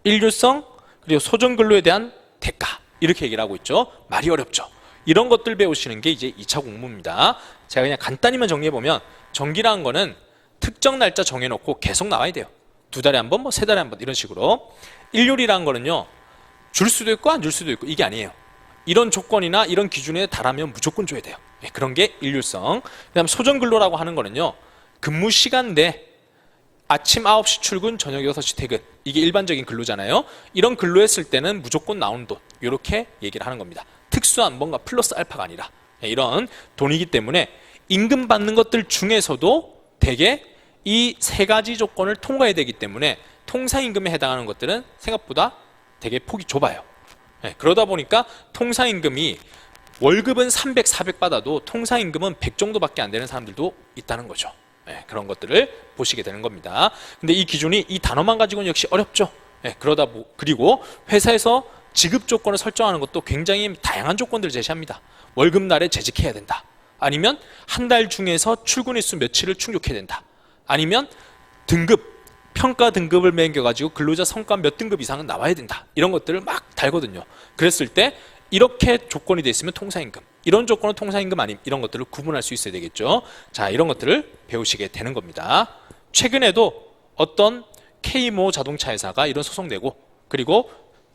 일률성, 그리고 소정근로에 대한 대가, 이렇게 얘기를 하고 있죠. 말이 어렵죠. 이런 것들 배우시는 게 이제 2차 공부입니다. 제가 그냥 간단히만 정리해보면, 정기라는 거는 특정 날짜 정해놓고 계속 나와야 돼요. 2달에 한 번, 3달에 한 번, 이런 식으로. 일률이라는 거는요, 줄 수도 있고 안 줄 수도 있고, 이게 아니에요. 이런 조건이나 이런 기준에 달하면 무조건 줘야 돼요. 그런 게 일률성. 그 다음 소정근로라고 하는 거는요, 근무 시간 내 아침 9시 출근, 저녁 6시 퇴근, 이게 일반적인 근로잖아요. 이런 근로했을 때는 무조건 나오는 돈, 이렇게 얘기를 하는 겁니다. 특수한 뭔가 플러스 알파가 아니라 이런 돈이기 때문에 임금 받는 것들 중에서도 대개 이 세 가지 조건을 통과해야 되기 때문에 통상임금에 해당하는 것들은 생각보다 되게 폭이 좁아요. 그러다 보니까 통상임금이 월급은 300, 400 받아도 통상임금은 100 정도밖에 안 되는 사람들도 있다는 거죠. 그런 것들을 보시게 되는 겁니다. 근데 이 기준이 이 단어만 가지고는 역시 어렵죠. 그리고 회사에서 지급 조건을 설정하는 것도 굉장히 다양한 조건들을 제시합니다. 월급날에 재직해야 된다. 아니면 한 달 중에서 출근 일수 며칠을 충족해야 된다. 아니면 등급, 평가 등급을 매겨가지고 근로자 성과 몇 등급 이상은 나와야 된다. 이런 것들을 막 달거든요. 그랬을 때 이렇게 조건이 돼 있으면 통상임금, 이런 조건은 통상임금 아님, 이런 것들을 구분할 수 있어야 되겠죠. 자, 이런 것들을 배우시게 되는 겁니다. 최근에도 어떤 K모 자동차 회사가 이런 소송 내고, 그리고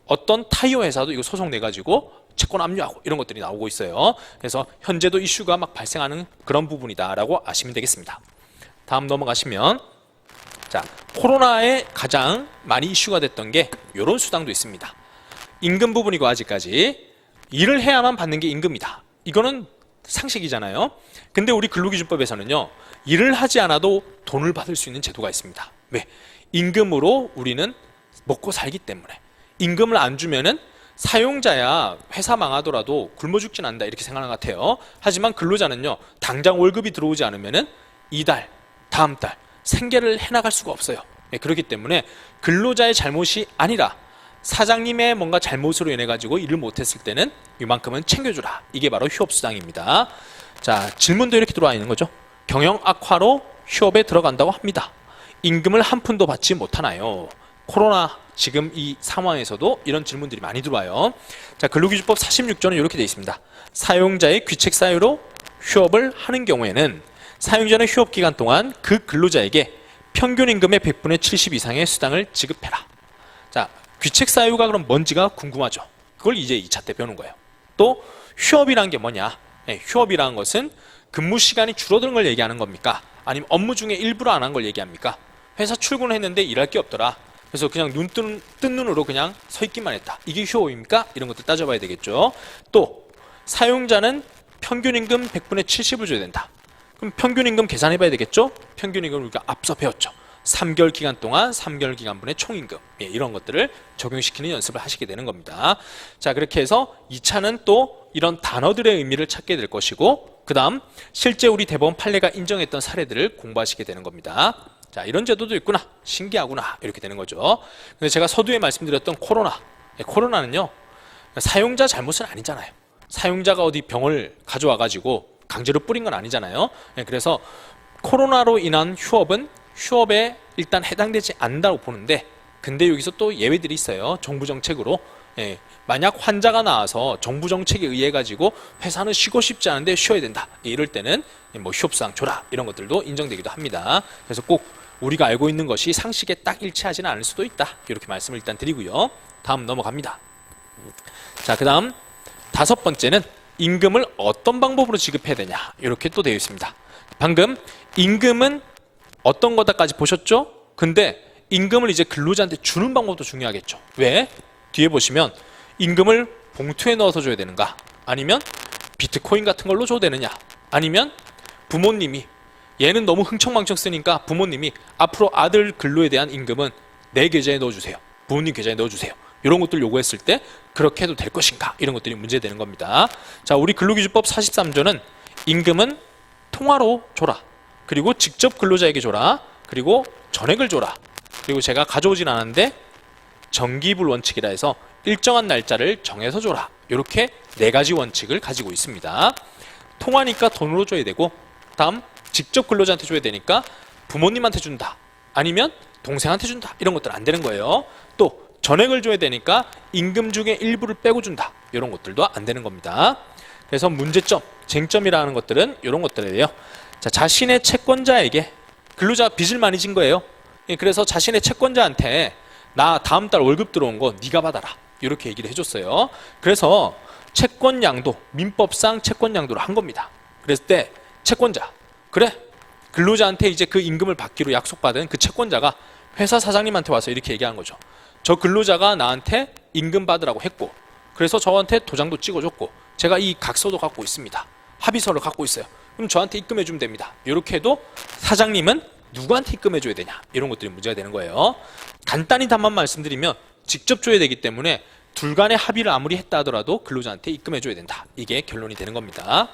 어떤 타이어 회사도 이거 소송 내가지고 채권 압류하고, 이런 것들이 나오고 있어요. 그래서 현재도 이슈가 막 발생하는 그런 부분이다라고 아시면 되겠습니다. 다음 넘어가시면, 자, 코로나에 가장 많이 이슈가 됐던 게 이런 수당도 있습니다. 임금 부분이고, 아직까지 일을 해야만 받는 게 임금이다. 이거는 상식이잖아요. 근데 우리 근로기준법에서는요, 일을 하지 않아도 돈을 받을 수 있는 제도가 있습니다. 왜? 임금으로 우리는 먹고 살기 때문에. 임금을 안 주면은 사용자야 회사 망하더라도 굶어 죽진 않는다 이렇게 생각하는 것 같아요. 하지만 근로자는요, 당장 월급이 들어오지 않으면은 이달, 다음 달 생계를 해나갈 수가 없어요. 그렇기 때문에 근로자의 잘못이 아니라 사장님의 뭔가 잘못으로 인해 가지고 일을 못했을 때는 이만큼은 챙겨주라. 이게 바로 휴업수당입니다. 자, 질문도 이렇게 들어와 있는 거죠. 경영 악화로 휴업에 들어간다고 합니다. 임금을 한 푼도 받지 못하나요? 코로나 지금 이 상황에서도 이런 질문들이 많이 들어와요. 자, 근로기준법 46조는 이렇게 되어 있습니다. 사용자의 귀책 사유로 휴업을 하는 경우에는 사용자는 휴업 기간 동안 그 근로자에게 평균 임금의 100분의 70 이상의 수당을 지급해라. 자, 귀책 사유가 그럼 뭔지가 궁금하죠. 그걸 이제 2차 때 배우는 거예요. 또 휴업이란 게 뭐냐? 휴업이라는 것은 근무 시간이 줄어드는 걸 얘기하는 겁니까? 아니면 업무 중에 일부러 안 한 걸 얘기합니까? 회사 출근했는데 일할 게 없더라. 그래서 그냥 뜬 눈으로 그냥 서 있기만 했다. 이게 휴업입니까? 이런 것들 따져봐야 되겠죠. 또 사용자는 평균 임금 100분의 70을 줘야 된다. 그럼 평균 임금 계산해봐야 되겠죠? 평균 임금을 우리가 앞서 배웠죠. 3개월 기간 동안 3개월 기간분의 총임금, 이런 것들을 적용시키는 연습을 하시게 되는 겁니다. 자, 그렇게 해서 2차는 또 이런 단어들의 의미를 찾게 될 것이고, 그 다음 실제 우리 대법원 판례가 인정했던 사례들을 공부하시게 되는 겁니다. 자, 이런 제도도 있구나, 신기하구나, 이렇게 되는 거죠. 근데 제가 서두에 말씀드렸던 코로나는요, 사용자 잘못은 아니잖아요. 사용자가 어디 병을 가져와 가지고 강제로 뿌린 건 아니잖아요. 그래서 코로나로 인한 휴업에 일단 해당되지 않는다고 보는데, 근데 여기서 또 예외들이 있어요. 정부 정책으로. 만약 환자가 나와서 정부 정책에 의해 가지고 회사는 쉬고 싶지 않은데 쉬어야 된다, 이럴 때는 뭐 휴업수당 줘라, 이런 것들도 인정되기도 합니다. 그래서 꼭 우리가 알고 있는 것이 상식에 딱 일치하지는 않을 수도 있다, 이렇게 말씀을 일단 드리고요. 다음 넘어갑니다. 자, 그 다음 5번째는 임금을 어떤 방법으로 지급해야 되냐, 이렇게 또 되어 있습니다. 방금 임금은 어떤 거다까지 보셨죠? 근데 임금을 이제 근로자한테 주는 방법도 중요하겠죠. 왜? 뒤에 보시면 임금을 봉투에 넣어서 줘야 되는가? 아니면 비트코인 같은 걸로 줘야 되느냐? 아니면 부모님이, 얘는 너무 흥청망청 쓰니까 부모님이 앞으로 아들 근로에 대한 임금은 내 계좌에 넣어주세요, 부모님 계좌에 넣어주세요, 이런 것들 요구했을 때 그렇게 해도 될 것인가? 이런 것들이 문제되는 겁니다. 자, 우리 근로기준법 43조는 임금은 통화로 줘라, 그리고 직접 근로자에게 줘라, 그리고 전액을 줘라, 그리고 제가 가져오진 않았는데 정기불 원칙이라 해서 일정한 날짜를 정해서 줘라, 이렇게 4가지 원칙을 가지고 있습니다. 통화니까 돈으로 줘야 되고, 다음 직접 근로자한테 줘야 되니까 부모님한테 준다, 아니면 동생한테 준다, 이런 것들 안 되는 거예요. 또 전액을 줘야 되니까 임금 중에 일부를 빼고 준다, 이런 것들도 안 되는 겁니다. 그래서 문제점, 쟁점이라는 것들은 이런 것들이에요. 자, 자신의 채권자에게, 근로자 빚을 많이 진 거예요. 그래서 자신의 채권자한테 나 다음 달 월급 들어온 거 네가 받아라, 이렇게 얘기를 해줬어요. 그래서 채권양도, 민법상 채권양도를 한 겁니다. 그랬을 때 채권자, 그래, 근로자한테 이제 그 임금을 받기로 약속받은 그 채권자가 회사 사장님한테 와서 이렇게 얘기하는 거죠. 저 근로자가 나한테 임금 받으라고 했고, 그래서 저한테 도장도 찍어줬고, 제가 이 각서도 갖고 있습니다, 합의서를 갖고 있어요. 그럼 저한테 입금해 주면 됩니다. 이렇게 해도 사장님은 누구한테 입금해 줘야 되냐, 이런 것들이 문제가 되는 거예요. 간단히 답만 말씀드리면 직접 줘야 되기 때문에 둘 간의 합의를 아무리 했다 하더라도 근로자한테 입금해 줘야 된다, 이게 결론이 되는 겁니다.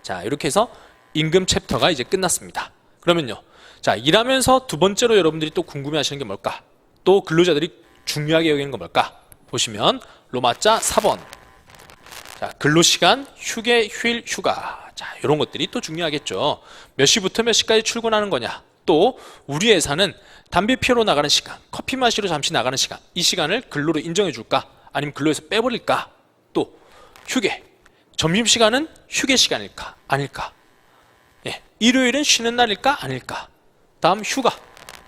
자, 이렇게 해서 임금 챕터가 이제 끝났습니다. 그러면요, 자, 일하면서 두 번째로 여러분들이 또 궁금해 하시는 게 뭘까? 또 근로자들이 중요하게 여기는 건 뭘까? 보시면 로마자 4번. 자, 근로시간, 휴게, 휴일, 휴가. 자, 이런 것들이 또 중요하겠죠. 몇 시부터 몇 시까지 출근하는 거냐? 또 우리 회사는 담배 피우러 나가는 시간, 커피 마시러 잠시 나가는 시간, 이 시간을 근로로 인정해 줄까? 아니면 근로에서 빼버릴까? 또 휴게, 점심시간은 휴게 시간일까? 아닐까? 일요일은 쉬는 날일까? 아닐까? 다음 휴가,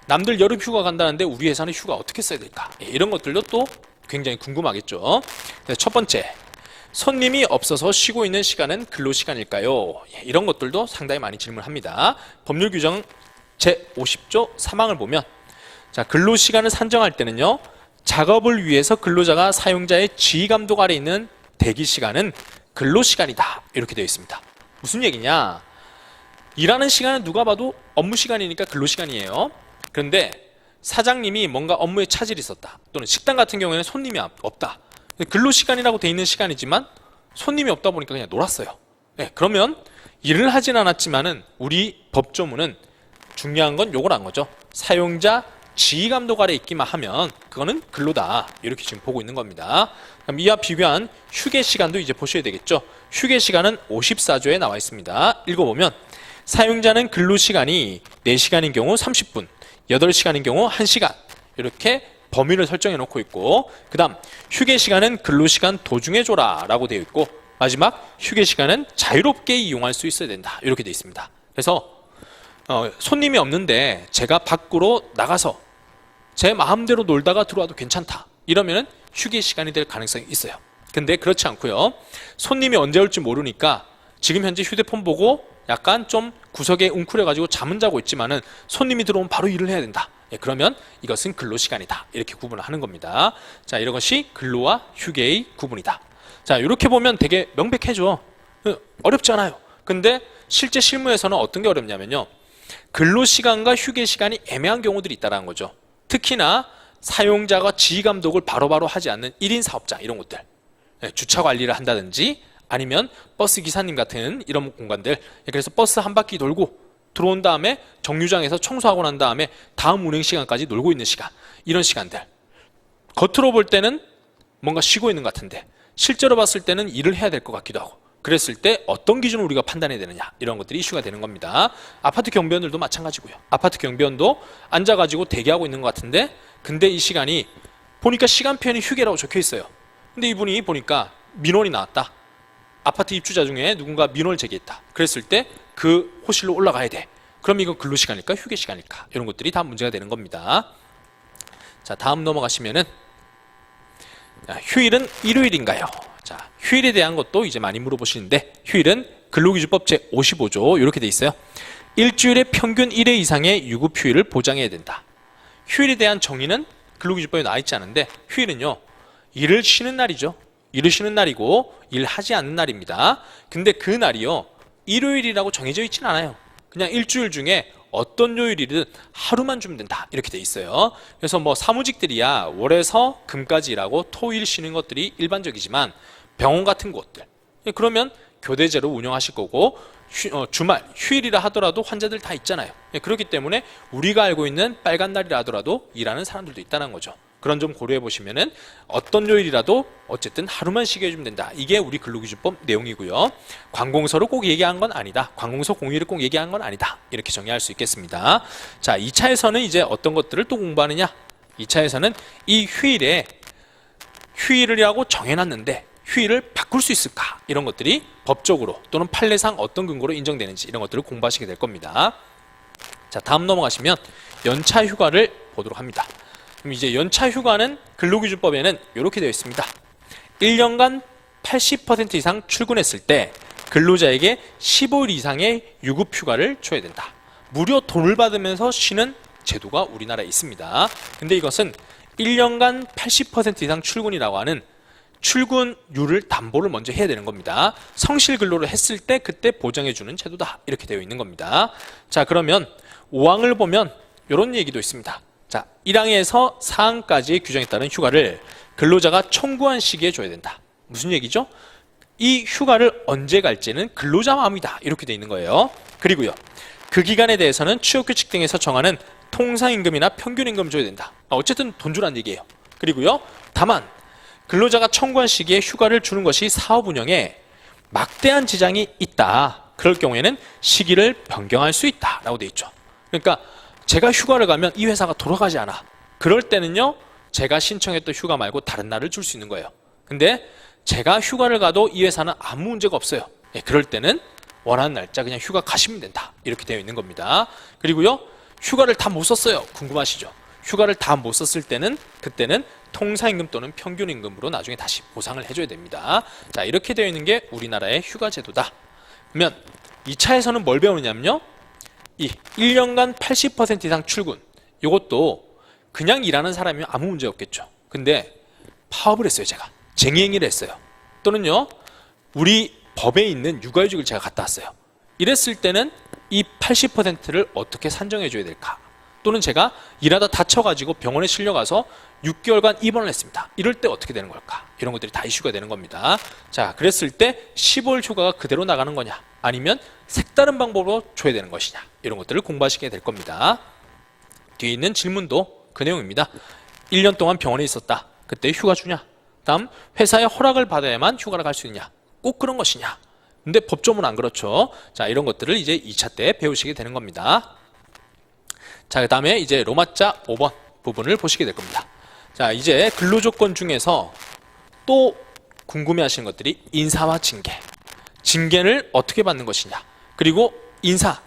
남들 여름 휴가 간다는데 우리 회사는 휴가 어떻게 써야 될까? 이런 것들도 또 굉장히 궁금하겠죠. 첫 번째, 손님이 없어서 쉬고 있는 시간은 근로시간일까요? 이런 것들도 상당히 많이 질문합니다. 법률 규정 제50조 3항을 보면, 자, 근로시간을 산정할 때는요, 작업을 위해서 근로자가 사용자의 지휘감독 아래 있는 대기시간은 근로시간이다, 이렇게 되어 있습니다. 무슨 얘기냐? 일하는 시간은 누가 봐도 업무 시간이니까 근로시간이에요. 그런데 사장님이 뭔가 업무에 차질이 있었다, 또는 식당 같은 경우에는 손님이 없다, 근로시간이라고 돼 있는 시간이지만 손님이 없다 보니까 그냥 놀았어요. 네, 그러면 일을 하진 않았지만은 우리 법조문은 중요한 건 요걸 한 거죠. 사용자 지휘감독 아래 있기만 하면 그거는 근로다. 이렇게 지금 보고 있는 겁니다. 그럼 이와 비교한 휴게 시간도 이제 보셔야 되겠죠. 휴게 시간은 54조에 나와 있습니다. 읽어보면 사용자는 근로시간이 4시간인 경우 30분, 8시간인 경우 1시간 이렇게 범위를 설정해 놓고 있고, 그 다음 휴게 시간은 근로시간 도중에 줘라 라고 되어 있고, 마지막 휴게 시간은 자유롭게 이용할 수 있어야 된다 이렇게 되어 있습니다. 그래서 손님이 없는데 제가 밖으로 나가서 제 마음대로 놀다가 들어와도 괜찮다 이러면 휴게 시간이 될 가능성이 있어요. 근데 그렇지 않고요, 손님이 언제 올지 모르니까 지금 현재 휴대폰 보고 약간 좀 구석에 웅크려 가지고 잠은 자고 있지만은 손님이 들어오면 바로 일을 해야 된다. 그러면 이것은 근로시간이다 이렇게 구분을 하는 겁니다. 자, 이런 것이 근로와 휴게의 구분이다. 자, 이렇게 보면 되게 명백해져. 어렵지 않아요. 근데 실제 실무에서는 어떤 게 어렵냐면요, 근로시간과 휴게시간이 애매한 경우들이 있다는 거죠. 특히나 사용자가 지휘감독을 바로바로 하지 않는 1인 사업장 이런 것들, 주차 관리를 한다든지 아니면 버스 기사님 같은 이런 공간들, 그래서 버스 한 바퀴 돌고 들어온 다음에 정류장에서 청소하고 난 다음에 다음 운행 시간까지 놀고 있는 시간, 이런 시간들 겉으로 볼 때는 뭔가 쉬고 있는 것 같은데 실제로 봤을 때는 일을 해야 될 것 같기도 하고, 그랬을 때 어떤 기준으로 우리가 판단해야 되느냐, 이런 것들이 이슈가 되는 겁니다. 아파트 경비원들도 마찬가지고요. 아파트 경비원도 앉아가지고 대기하고 있는 것 같은데 근데 이 시간이 보니까 시간표에는 휴게라고 적혀 있어요. 근데 이분이 보니까 민원이 나왔다. 아파트 입주자 중에 누군가 민원을 제기했다. 그랬을 때 그 호실로 올라가야 돼. 그럼 이건 근로시간일까 휴게시간일까, 이런 것들이 다 문제가 되는 겁니다. 자, 다음 넘어가시면은 휴일은 일요일인가요? 자, 휴일에 대한 것도 이제 많이 물어보시는데, 휴일은 근로기준법 제55조 이렇게 돼 있어요. 일주일에 평균 1회 이상의 유급휴일을 보장해야 된다. 휴일에 대한 정의는 근로기준법에 나와 있지 않은데, 휴일은요 일을 쉬는 날이죠. 일을 쉬는 날이고 일하지 않는 날입니다. 근데 그 날이요 일요일이라고 정해져 있지는 않아요. 그냥 일주일 중에 어떤 요일이든 하루만 주면 된다 이렇게 돼 있어요. 그래서 뭐 사무직들이야 월에서 금까지 일하고 토일 쉬는 것들이 일반적이지만 병원 같은 곳들 그러면 교대제로 운영하실 거고, 주말 휴일이라 하더라도 환자들 다 있잖아요. 그렇기 때문에 우리가 알고 있는 빨간 날이라 하더라도 일하는 사람들도 있다는 거죠. 그런 점 고려해 보시면은 어떤 요일이라도 어쨌든 하루만 쉬게 해주면 된다. 이게 우리 근로기준법 내용이고요. 관공서로 꼭 얘기한 건 아니다. 관공서 공휴일을 꼭 얘기한 건 아니다. 이렇게 정의할 수 있겠습니다. 자, 2차에서는 이제 어떤 것들을 또 공부하느냐? 2차에서는 이 휴일이라고 정해놨는데 휴일을 바꿀 수 있을까? 이런 것들이 법적으로 또는 판례상 어떤 근거로 인정되는지 이런 것들을 공부하시게 될 겁니다. 자, 다음 넘어가시면 연차 휴가를 보도록 합니다. 그럼 이제 연차 휴가는 근로기준법에는 이렇게 되어 있습니다. 1년간 80% 이상 출근했을 때 근로자에게 15일 이상의 유급 휴가를 줘야 된다. 무려 돈을 받으면서 쉬는 제도가 우리나라에 있습니다. 근데 이것은 1년간 80% 이상 출근이라고 하는 출근율을 담보를 먼저 해야 되는 겁니다. 성실 근로를 했을 때 그때 보장해주는 제도다. 이렇게 되어 있는 겁니다. 자, 그러면 5항을 보면 이런 얘기도 있습니다. 자, 1항에서 4항까지의 규정에 따른 휴가를 근로자가 청구한 시기에 줘야 된다. 무슨 얘기죠? 이 휴가를 언제 갈지는 근로자 마음이다. 이렇게 되어 있는 거예요. 그리고요, 그 기간에 대해서는 취업규칙 등에서 정하는 통상임금이나 평균임금을 줘야 된다. 어쨌든 돈 주란 얘기예요. 그리고요, 다만 근로자가 청구한 시기에 휴가를 주는 것이 사업 운영에 막대한 지장이 있다. 그럴 경우에는 시기를 변경할 수 있다 라고 되어 있죠. 그러니까 제가 휴가를 가면 이 회사가 돌아가지 않아. 그럴 때는요, 제가 신청했던 휴가 말고 다른 날을 줄 수 있는 거예요. 근데 제가 휴가를 가도 이 회사는 아무 문제가 없어요. 그럴 때는 원하는 날짜 그냥 휴가 가시면 된다. 이렇게 되어 있는 겁니다. 그리고요, 휴가를 다 못 썼어요. 궁금하시죠? 휴가를 다 못 썼을 때는 그때는 통상임금 또는 평균임금으로 나중에 다시 보상을 해줘야 됩니다. 자, 이렇게 되어 있는 게 우리나라의 휴가 제도다. 그러면 2차에서는 뭘 배우느냐면요, 이 1년간 80% 이상 출근, 이것도 그냥 일하는 사람이면 아무 문제 없겠죠. 근데 파업을 했어요. 제가 쟁의행위를 했어요. 또는요, 우리 법에 있는 육아휴직을 제가 갔다 왔어요. 이랬을 때는 이 80%를 어떻게 산정해 줘야 될까? 또는 제가 일하다 다쳐가지고 병원에 실려가서 6개월간 입원을 했습니다. 이럴 때 어떻게 되는 걸까? 이런 것들이 다 이슈가 되는 겁니다. 자, 그랬을 때 10월 휴가가 그대로 나가는 거냐? 아니면 색다른 방법으로 줘야 되는 것이냐? 이런 것들을 공부하시게 될 겁니다. 뒤에 있는 질문도 그 내용입니다. 1년 동안 병원에 있었다. 그때 휴가 주냐? 다음, 회사의 허락을 받아야만 휴가를 갈 수 있냐? 꼭 그런 것이냐? 근데 법조문은 안 그렇죠. 자, 이런 것들을 이제 2차 때 배우시게 되는 겁니다. 자, 그 다음에 이제 로마자 5번 부분을 보시게 될 겁니다. 자, 이제 근로조건 중에서 또 궁금해 하시는 것들이 인사와 징계. 징계를 어떻게 받는 것이냐. 그리고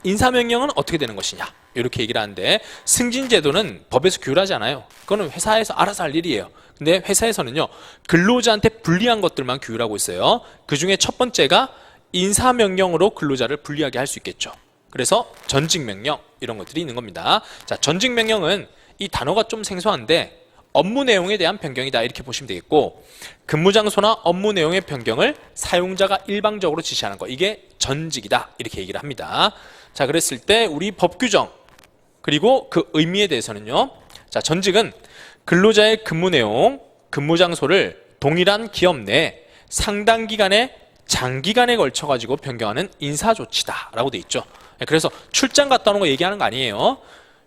인사명령은 어떻게 되는 것이냐. 이렇게 얘기를 하는데, 승진제도는 법에서 규율하지 않아요. 그거는 회사에서 알아서 할 일이에요. 근데 회사에서는요, 근로자한테 불리한 것들만 규율하고 있어요. 그 중에 첫 번째가 인사명령으로 근로자를 불리하게 할 수 있겠죠. 그래서 전직명령, 이런 것들이 있는 겁니다. 자, 전직명령은 이 단어가 좀 생소한데 업무 내용에 대한 변경이다, 이렇게 보시면 되겠고, 근무 장소나 업무 내용의 변경을 사용자가 일방적으로 지시하는 거, 이게 전직이다, 이렇게 얘기를 합니다. 자, 그랬을 때 우리 법 규정 그리고 그 의미에 대해서는요, 자, 전직은 근로자의 근무 내용, 근무 장소를 동일한 기업 내 상당 기간에 장기간에 걸쳐 가지고 변경하는 인사 조치다라고 돼 있죠. 그래서 출장 갔다 오는 거 얘기하는 거 아니에요.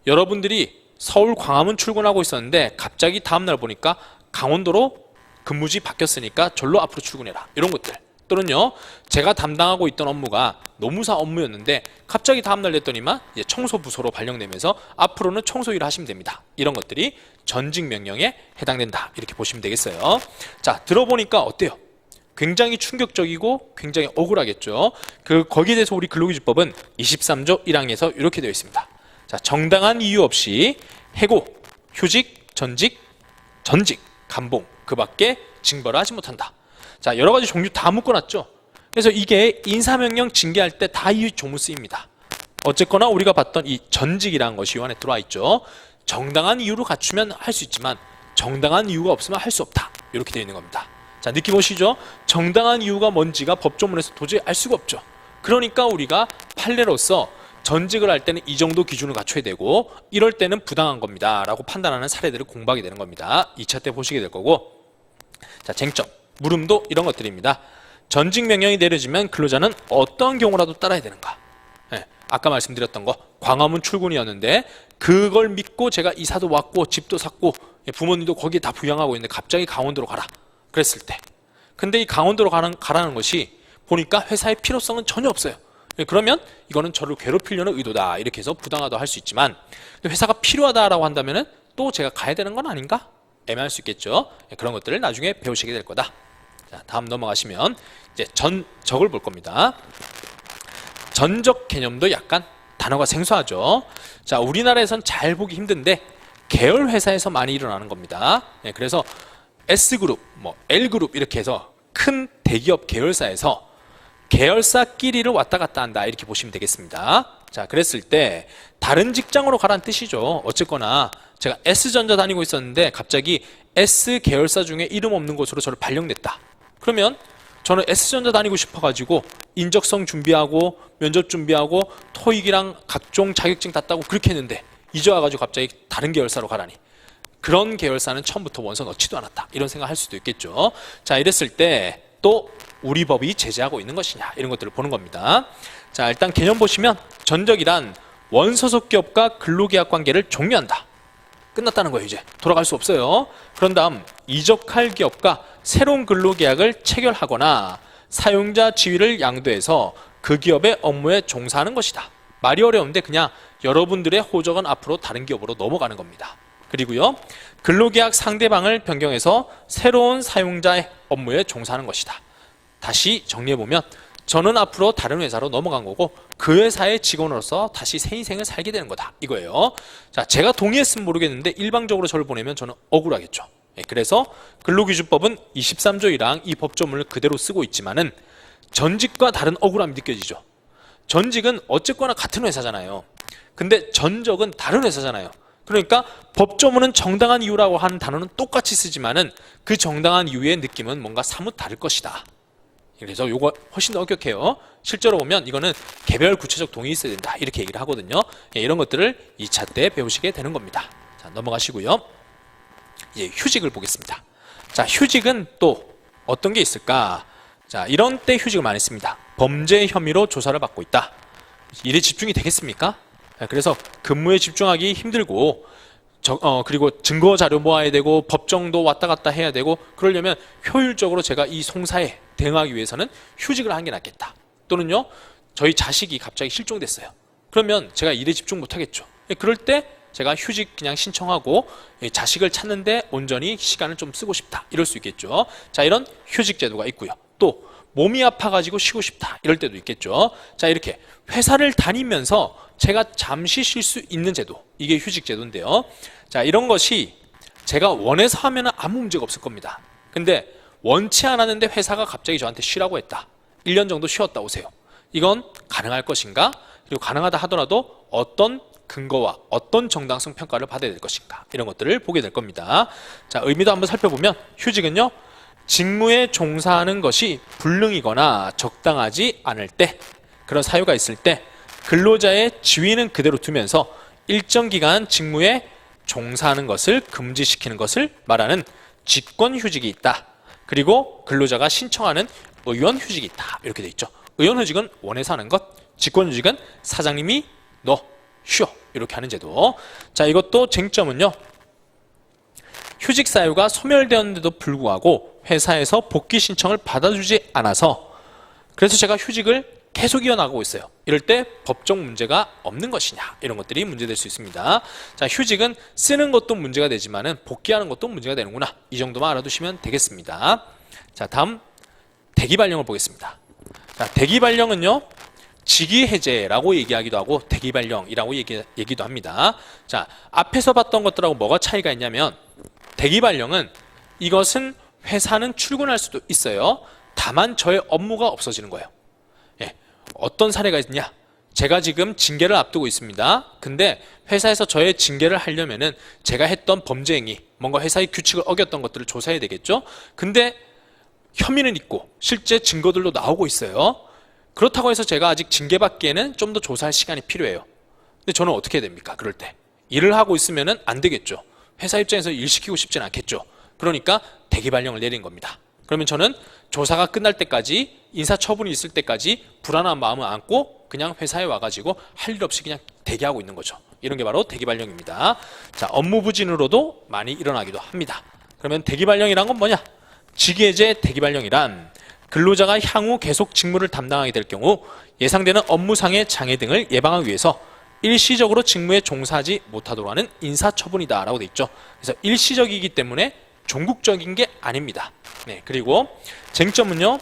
여러분들이 서울 광화문 출근하고 있었는데 갑자기 다음날 보니까 강원도로 근무지 바뀌었으니까 절로 앞으로 출근해라, 이런 것들. 또는요, 제가 담당하고 있던 업무가 노무사 업무였는데 갑자기 다음날 됐더니만 이제 청소부서로 발령되면서 앞으로는 청소 일을 하시면 됩니다. 이런 것들이 전직 명령에 해당된다, 이렇게 보시면 되겠어요. 자, 들어보니까 어때요? 굉장히 충격적이고 굉장히 억울하겠죠. 거기에 대해서 우리 근로기준법은 23조 1항에서 이렇게 되어 있습니다. 자, 정당한 이유 없이 해고, 휴직, 전직, 감봉, 그 밖에 징벌을 하지 못한다. 자, 여러 가지 종류 다 묶어놨죠. 그래서 이게 인사명령 징계할 때 다 이 조문 쓰입니다. 어쨌거나 우리가 봤던 이 전직이라는 것이 이 안에 들어와 있죠. 정당한 이유로 갖추면 할 수 있지만 정당한 이유가 없으면 할 수 없다, 이렇게 되어 있는 겁니다. 자, 느낌 오시죠? 정당한 이유가 뭔지가 법조문에서 도저히 알 수가 없죠. 그러니까 우리가 판례로서 전직을 할 때는 이 정도 기준을 갖춰야 되고, 이럴 때는 부당한 겁니다 라고 판단하는 사례들을 공부하게 되는 겁니다. 2차 때 보시게 될 거고, 자, 쟁점, 물음도 이런 것들입니다. 전직 명령이 내려지면 근로자는 어떤 경우라도 따라야 되는가? 네, 아까 말씀드렸던 거, 광화문 출근이었는데 그걸 믿고 제가 이사도 왔고 집도 샀고 부모님도 거기에 다 부양하고 있는데 갑자기 강원도로 가라 그랬을 때, 근데 이 강원도로 가라는 것이 보니까 회사의 필요성은 전혀 없어요. 그러면 이거는 저를 괴롭히려는 의도다, 이렇게 해서 부당하다 할 수 있지만, 회사가 필요하다라고 한다면은 또 제가 가야 되는 건 아닌가? 애매할 수 있겠죠. 그런 것들을 나중에 배우시게 될 거다. 자, 다음 넘어가시면 이제 전적을 볼 겁니다. 전적 개념도 약간 단어가 생소하죠. 자, 우리나라에선 잘 보기 힘든데 계열 회사에서 많이 일어나는 겁니다. 그래서 S그룹, L그룹 이렇게 해서 큰 대기업 계열사에서 계열사끼리를 왔다 갔다 한다, 이렇게 보시면 되겠습니다. 자, 그랬을 때 다른 직장으로 가라는 뜻이죠. 어쨌거나 제가 S전자 다니고 있었는데 갑자기 S 계열사 중에 이름 없는 곳으로 저를 발령됐다. 그러면 저는 S전자 다니고 싶어가지고 인적성 준비하고 면접 준비하고 토익이랑 각종 자격증 다 따고 그렇게 했는데 이제 와가지고 갑자기 다른 계열사로 가라니, 그런 계열사는 처음부터 원서 넣지도 않았다, 이런 생각할 수도 있겠죠. 자, 이랬을 때 또 우리 법이 제재하고 있는 것이냐, 이런 것들을 보는 겁니다. 자, 일단 개념 보시면 전적이란 원소속 기업과 근로계약 관계를 종료한다. 끝났다는 거예요. 이제 돌아갈 수 없어요. 그런 다음 이적할 기업과 새로운 근로계약을 체결하거나 사용자 지위를 양도해서 그 기업의 업무에 종사하는 것이다. 말이 어려운데 그냥 여러분들의 호적은 앞으로 다른 기업으로 넘어가는 겁니다. 그리고요, 근로계약 상대방을 변경해서 새로운 사용자의 업무에 종사하는 것이다. 다시 정리해보면 저는 앞으로 다른 회사로 넘어간 거고 그 회사의 직원으로서 다시 새 인생을 살게 되는 거다, 이거예요. 자, 제가 동의했으면 모르겠는데 일방적으로 저를 보내면 저는 억울하겠죠. 그래서 근로기준법은 23조 1항 이 법조문을 그대로 쓰고 있지만은 전직과 다른 억울함이 느껴지죠. 전직은 어쨌거나 같은 회사잖아요. 근데 전적은 다른 회사잖아요. 그러니까 법조문은 정당한 이유라고 하는 단어는 똑같이 쓰지만은 그 정당한 이유의 느낌은 뭔가 사뭇 다를 것이다. 그래서 요거 훨씬 더 엄격해요. 실제로 보면 이거는 개별 구체적 동의 있어야 된다 이렇게 얘기를 하거든요. 예, 이런 것들을 2차 때 배우시게 되는 겁니다. 자, 넘어가시고요. 이제 휴직을 보겠습니다. 자, 휴직은 또 어떤 게 있을까? 자, 이런 때 휴직을 많이 씁니다. 범죄 혐의로 조사를 받고 있다. 일에 집중이 되겠습니까? 그래서 근무에 집중하기 힘들고 그리고 증거 자료 모아야 되고 법정도 왔다 갔다 해야 되고 그러려면 효율적으로 제가 이 송사에 대응하기 위해서는 휴직을 하는 게 낫겠다. 또는요, 저희 자식이 갑자기 실종됐어요. 그러면 제가 일에 집중 못 하겠죠. 그럴 때 제가 휴직 그냥 신청하고 자식을 찾는데 온전히 시간을 좀 쓰고 싶다. 이럴 수 있겠죠. 자, 이런 휴직 제도가 있고요. 또 몸이 아파가지고 쉬고 싶다. 이럴 때도 있겠죠. 자, 이렇게 회사를 다니면서 제가 잠시 쉴 수 있는 제도, 이게 휴직 제도인데요. 자, 이런 것이 제가 원해서 하면 아무 문제가 없을 겁니다. 근데 원치 않았는데 회사가 갑자기 저한테 쉬라고 했다. 1년 정도 쉬었다 오세요. 이건 가능할 것인가? 그리고 가능하다 하더라도 어떤 근거와 어떤 정당성 평가를 받아야 될 것인가? 이런 것들을 보게 될 겁니다. 자, 의미도 한번 살펴보면 휴직은요, 직무에 종사하는 것이 불능이거나 적당하지 않을 때, 그런 사유가 있을 때 근로자의 지위는 그대로 두면서 일정 기간 직무에 종사하는 것을 금지시키는 것을 말하는 직권휴직이 있다. 그리고 근로자가 신청하는 의원휴직이 있다. 이렇게 돼 있죠. 의원휴직은 원해서 하는 것, 직권휴직은 사장님이 너 쉬어 이렇게 하는 제도. 자, 이것도 쟁점은요, 휴직 사유가 소멸되었는데도 불구하고 회사에서 복귀 신청을 받아주지 않아서, 그래서 제가 휴직을 계속 이어나가고 있어요. 이럴 때 법적 문제가 없는 것이냐, 이런 것들이 문제될 수 있습니다. 자, 휴직은 쓰는 것도 문제가 되지만은 복귀하는 것도 문제가 되는구나, 이 정도만 알아두시면 되겠습니다. 자, 다음 대기 발령을 보겠습니다. 자, 대기 발령은요, 직위 해제라고 얘기하기도 하고 대기 발령이라고 얘기도 합니다. 자, 앞에서 봤던 것들하고 뭐가 차이가 있냐면, 대기 발령은 이것은 회사는 출근할 수도 있어요. 다만 저의 업무가 없어지는 거예요. 예, 어떤 사례가 있냐? 제가 지금 징계를 앞두고 있습니다. 근데 회사에서 저의 징계를 하려면은 제가 했던 범죄 행위, 뭔가 회사의 규칙을 어겼던 것들을 조사해야 되겠죠. 근데 혐의는 있고 실제 증거들도 나오고 있어요. 그렇다고 해서 제가 아직 징계받기에는 좀 더 조사할 시간이 필요해요. 근데 저는 어떻게 해야 됩니까? 그럴 때 일을 하고 있으면은 안 되겠죠. 회사 입장에서 일 시키고 싶진 않겠죠. 그러니까 대기 발령을 내린 겁니다. 그러면 저는 조사가 끝날 때까지, 인사처분이 있을 때까지 불안한 마음을 안고 그냥 회사에 와가지고 할 일 없이 그냥 대기하고 있는 거죠. 이런 게 바로 대기 발령입니다. 자, 업무 부진으로도 많이 일어나기도 합니다. 그러면 대기 발령이란 건 뭐냐? 직위해제 대기 발령이란 근로자가 향후 계속 직무를 담당하게 될 경우 예상되는 업무상의 장애 등을 예방하기 위해서 일시적으로 직무에 종사하지 못하도록 하는 인사처분이다 라고 돼 있죠. 그래서 일시적이기 때문에 종국적인 게 아닙니다. 네, 그리고 쟁점은요,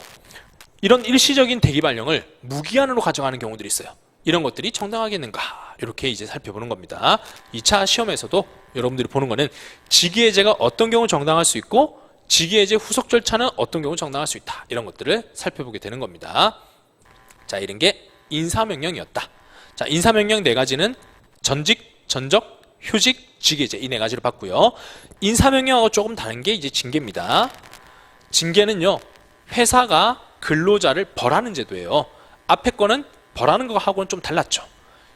이런 일시적인 대기 발령을 무기한으로 가정하는 경우들이 있어요. 이런 것들이 정당하겠는가, 이렇게 이제 살펴보는 겁니다. 2차 시험에서도 여러분들이 보는 거는 직위해제가 어떤 경우 정당할 수 있고 직위해제 후속 절차는 어떤 경우 정당할 수 있다, 이런 것들을 살펴보게 되는 겁니다. 자, 이런 게 인사명령이었다. 자, 인사명령 4가지는 전직, 전적, 휴직, 직위해제, 이 4가지를 봤고요. 인사명령하고 조금 다른 게 이제 징계입니다. 징계는요, 회사가 근로자를 벌하는 제도예요. 앞에 거는 벌하는 거하고는 좀 달랐죠.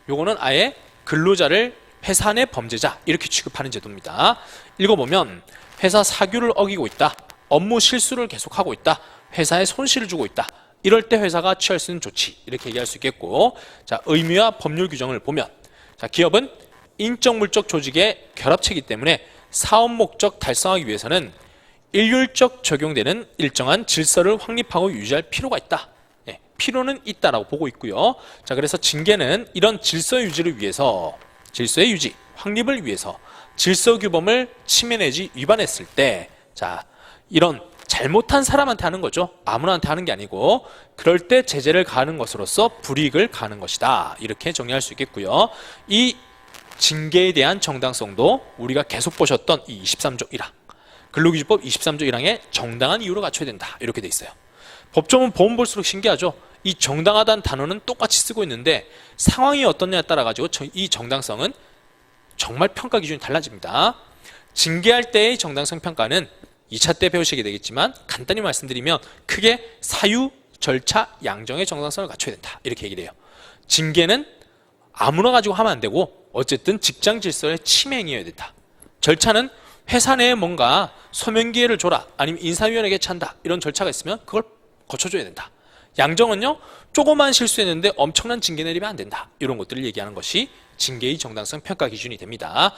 요거는 아예 근로자를 회사 내 범죄자 이렇게 취급하는 제도입니다. 읽어보면 회사 사규를 어기고 있다, 업무 실수를 계속하고 있다, 회사에 손실을 주고 있다, 이럴 때 회사가 취할 수 있는 조치, 이렇게 얘기할 수 있겠고, 자, 의무와 법률 규정을 보면, 자, 기업은 인적 물적 조직의 결합체이기 때문에 사업 목적 달성하기 위해서는 일률적 적용되는 일정한 질서를 확립하고 유지할 필요가 있다. 예, 필요는 있다라고 보고 있고요. 자, 그래서 징계는 이런 질서 유지를 위해서, 질서의 유지, 확립을 위해서 질서 규범을 침해 내지 위반했을 때, 자, 이런 잘못한 사람한테 하는 거죠. 아무나한테 하는 게 아니고, 그럴 때 제재를 가하는 것으로서 불이익을 가하는 것이다. 이렇게 정리할 수 있겠고요. 이 징계에 대한 정당성도 우리가 계속 보셨던 이 23조 1항, 근로기준법 23조 1항에 정당한 이유로 갖춰야 된다, 이렇게 돼 있어요. 법조문 보면 볼수록 신기하죠. 이 정당하다는 단어는 똑같이 쓰고 있는데 상황이 어떻냐에 따라 가지고 이 정당성은 정말 평가 기준이 달라집니다. 징계할 때의 정당성 평가는 2차 때 배우시게 되겠지만 간단히 말씀드리면 크게 사유, 절차, 양정의 정당성을 갖춰야 된다. 이렇게 얘기를 해요. 징계는 아무나 가지고 하면 안 되고 어쨌든 직장 질서의 침해행위여야 된다. 절차는 회사 내에 뭔가 소명 기회를 줘라, 아니면 인사위원회 개최한다, 이런 절차가 있으면 그걸 거쳐줘야 된다. 양정은요, 조그만 실수했는데 엄청난 징계 내리면 안 된다. 이런 것들을 얘기하는 것이 징계의 정당성 평가 기준이 됩니다.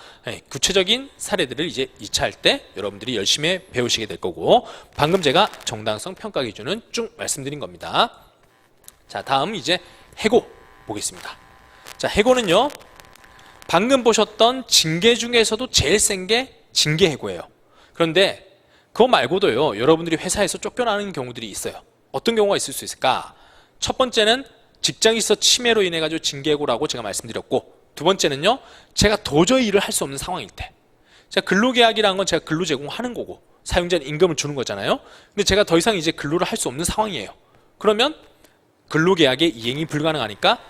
구체적인 사례들을 이제 2차 할 때 여러분들이 열심히 배우시게 될 거고, 방금 제가 정당성 평가 기준은 쭉 말씀드린 겁니다. 자, 다음 이제 해고 보겠습니다. 자, 해고는요, 방금 보셨던 징계 중에서도 제일 센 게 징계 해고예요. 그런데 그거 말고도요, 여러분들이 회사에서 쫓겨나는 경우들이 있어요. 어떤 경우가 있을 수 있을까? 첫 번째는 직장에서 침해로 인해 가지고 징계 해고라고 제가 말씀드렸고, 두 번째는요, 제가 도저히 일을 할 수 없는 상황일 때. 제가 근로계약이라는 건 제가 근로 제공하는 거고 사용자는 임금을 주는 거잖아요. 근데 제가 더 이상 이제 근로를 할 수 없는 상황이에요. 그러면 근로계약의 이행이 불가능하니까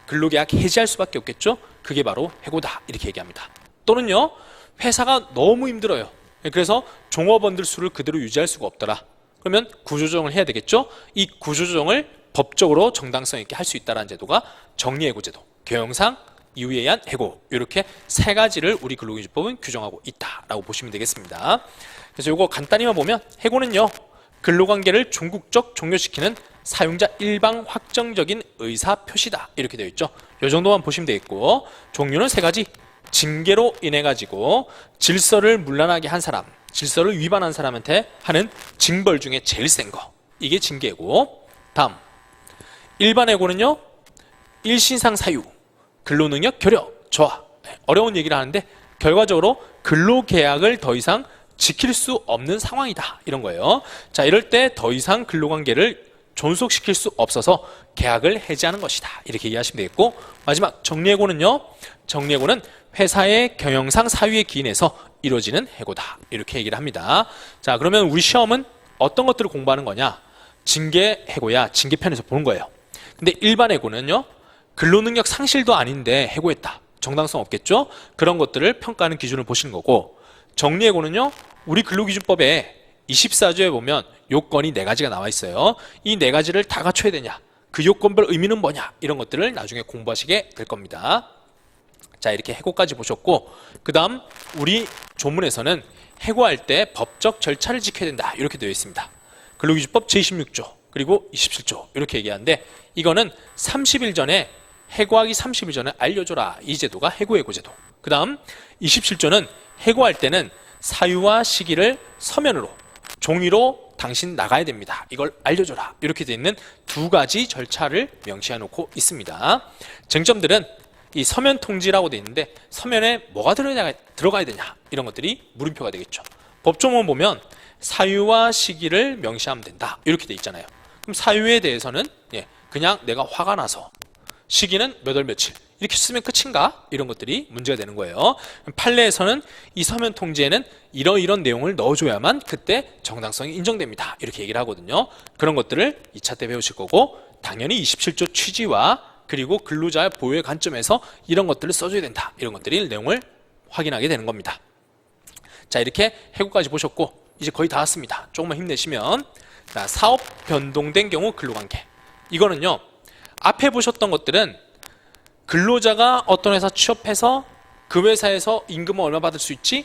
근로계약 해지할 수밖에 없겠죠. 그게 바로 해고다, 이렇게 얘기합니다. 또는요, 회사가 너무 힘들어요. 그래서 종업원들 수를 그대로 유지할 수가 없더라. 그러면 구조조정을 해야 되겠죠. 이 구조조정을 법적으로 정당성 있게 할 수 있다는 제도가 정리해고제도, 경영상 이유에 의한 해고, 이렇게 세 가지를 우리 근로기준법은 규정하고 있다라고 보시면 되겠습니다. 그래서 이거 간단히만 보면, 해고는요, 근로관계를 종국적 종료시키는 사용자 일방 확정적인 의사 표시다, 이렇게 되어 있죠. 이 정도만 보시면 되겠고, 종류는 세 가지. 징계로 인해 가지고 질서를 문란하게 한 사람, 질서를 위반한 사람한테 하는 징벌 중에 제일 센 거, 이게 징계고, 다음 일반 해고는요, 일신상 사유, 근로능력 결여, 저하. 어려운 얘기를 하는데 결과적으로 근로계약을 더 이상 지킬 수 없는 상황이다, 이런 거예요. 자, 이럴 때 더 이상 근로관계를 존속시킬 수 없어서 계약을 해지하는 것이다, 이렇게 이해하시면 되겠고, 마지막 정리해고는요, 정리해고는 회사의 경영상 사유에 기인해서 이루어지는 해고다, 이렇게 얘기를 합니다. 자, 그러면 우리 시험은 어떤 것들을 공부하는 거냐? 징계 해고야 징계편에서 보는 거예요. 근데 일반 해고는요, 근로능력 상실도 아닌데 해고했다, 정당성 없겠죠? 그런 것들을 평가하는 기준을 보시는 거고, 정리해고는요, 우리 근로기준법에 24조에 보면 요건이 4가지가 나와 있어요. 이 4가지를 다 갖춰야 되냐, 그 요건별 의미는 뭐냐, 이런 것들을 나중에 공부하시게 될 겁니다. 자, 이렇게 해고까지 보셨고, 그 다음 우리 조문에서는 해고할 때 법적 절차를 지켜야 된다, 이렇게 되어 있습니다. 근로기준법 제26조 그리고 27조 이렇게 얘기하는데, 이거는 30일 전에, 해고하기 30일 전에 알려줘라, 이 제도가 해고제도. 그 다음 27조는 해고할 때는 사유와 시기를 서면으로, 종이로 당신 나가야 됩니다, 이걸 알려줘라, 이렇게 되어 있는 2가지 절차를 명시해 놓고 있습니다. 쟁점들은 이 서면 통지라고 되어 있는데, 서면에 뭐가 들어가야 되냐, 이런 것들이 물음표가 되겠죠. 법조문 보면 사유와 시기를 명시하면 된다, 이렇게 돼 있잖아요. 그럼 사유에 대해서는 그냥 내가 화가 나서, 시기는 몇 월 며칠 이렇게 쓰면 끝인가? 이런 것들이 문제가 되는 거예요. 판례에서는 이 서면 통지에는 이런 내용을 넣어줘야만 그때 정당성이 인정됩니다, 이렇게 얘기를 하거든요. 그런 것들을 2차 때 배우실 거고, 당연히 27조 취지와 그리고 근로자의 보호의 관점에서 이런 것들을 써줘야 된다, 이런 것들이 내용을 확인하게 되는 겁니다. 자, 이렇게 해고까지 보셨고, 이제 거의 다 왔습니다. 조금만 힘내시면. 자, 사업 변동된 경우 근로관계. 이거는요, 앞에 보셨던 것들은 근로자가 어떤 회사 취업해서 그 회사에서 임금은 얼마 받을 수 있지?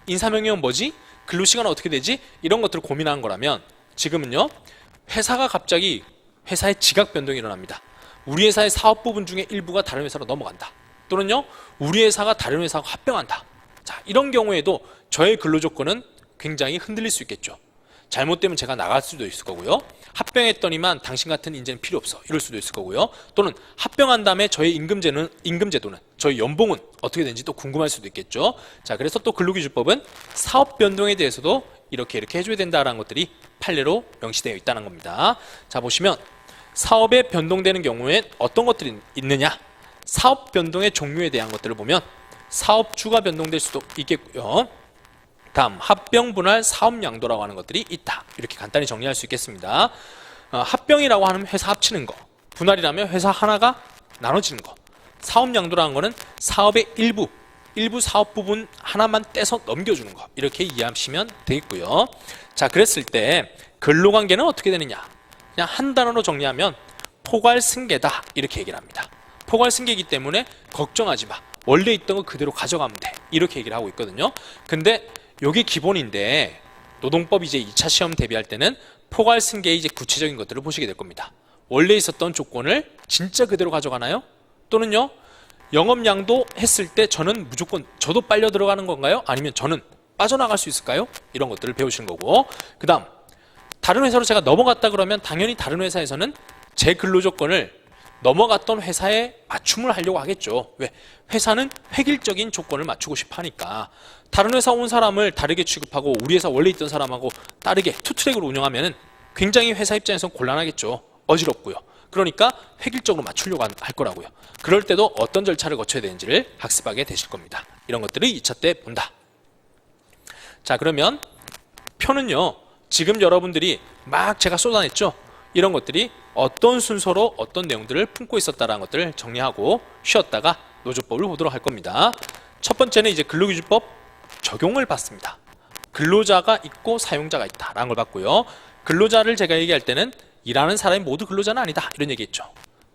인사명령은 뭐지? 근로시간은 어떻게 되지? 이런 것들을 고민하는 거라면, 지금은요, 회사가 갑자기 회사의 지각 변동이 일어납니다. 우리 회사의 사업 부분 중에 일부가 다른 회사로 넘어간다, 또는요, 우리 회사가 다른 회사하고 합병한다. 자, 이런 경우에도 저의 근로조건은 굉장히 흔들릴 수 있겠죠. 잘못되면 제가 나갈 수도 있을 거고요, 합병했더니만 당신 같은 인재는 필요 없어, 이럴 수도 있을 거고요, 또는 합병한 다음에 저의 임금제도는, 저희 연봉은 어떻게 되는지 또 궁금할 수도 있겠죠. 자, 그래서 또 근로기준법은 사업 변동에 대해서도 이렇게 해줘야 된다라는 것들이 판례로 명시되어 있다는 겁니다. 자, 보시면 사업에 변동되는 경우에 어떤 것들이 있느냐, 사업 변동의 종류에 대한 것들을 보면 사업주가 변동될 수도 있겠고요, 다음 합병 분할 사업 양도라고 하는 것들이 있다, 이렇게 간단히 정리할 수 있겠습니다. 합병이라고 하면 회사 합치는 거, 분할이라면 회사 하나가 나눠지는 거, 사업 양도라는 거는 사업의 일부 사업 부분 하나만 떼서 넘겨주는 거, 이렇게 이해하시면 되겠고요. 자, 그랬을 때 근로관계는 어떻게 되느냐, 그냥 한 단어로 정리하면 포괄승계다 이렇게 얘기를 합니다. 포괄승계이기 때문에 걱정하지 마. 원래 있던 거 그대로 가져가면 돼. 이렇게 얘기를 하고 있거든요. 근데 요게 기본인데 노동법 이제 2차 시험 대비할 때는 포괄승계의 이제 구체적인 것들을 보시게 될 겁니다. 원래 있었던 조건을 진짜 그대로 가져가나요? 또는요, 영업양도 했을 때 저는 무조건 저도 빨려 들어가는 건가요? 아니면 저는 빠져나갈 수 있을까요? 이런 것들을 배우시는 거고, 그 다음 다른 회사로 제가 넘어갔다 그러면 당연히 다른 회사에서는 제 근로조건을 넘어갔던 회사에 맞춤을 하려고 하겠죠. 왜? 회사는 획일적인 조건을 맞추고 싶어 하니까. 다른 회사 온 사람을 다르게 취급하고 우리 회사 원래 있던 사람하고 다르게 투트랙으로 운영하면 굉장히 회사 입장에서 곤란하겠죠. 어지럽고요. 그러니까 획일적으로 맞추려고 할 거라고요. 그럴 때도 어떤 절차를 거쳐야 되는지를 학습하게 되실 겁니다. 이런 것들을 2차 때 본다. 자, 그러면 표는요, 지금 여러분들이 막 제가 쏟아냈죠. 이런 것들이 어떤 순서로 어떤 내용들을 품고 있었다는 것들을 정리하고 쉬었다가 노조법을 보도록 할 겁니다. 첫 번째는 이제 근로기준법 적용을 봤습니다. 근로자가 있고 사용자가 있다라는 걸 봤고요. 근로자를 제가 얘기할 때는 일하는 사람이 모두 근로자는 아니다 이런 얘기했죠.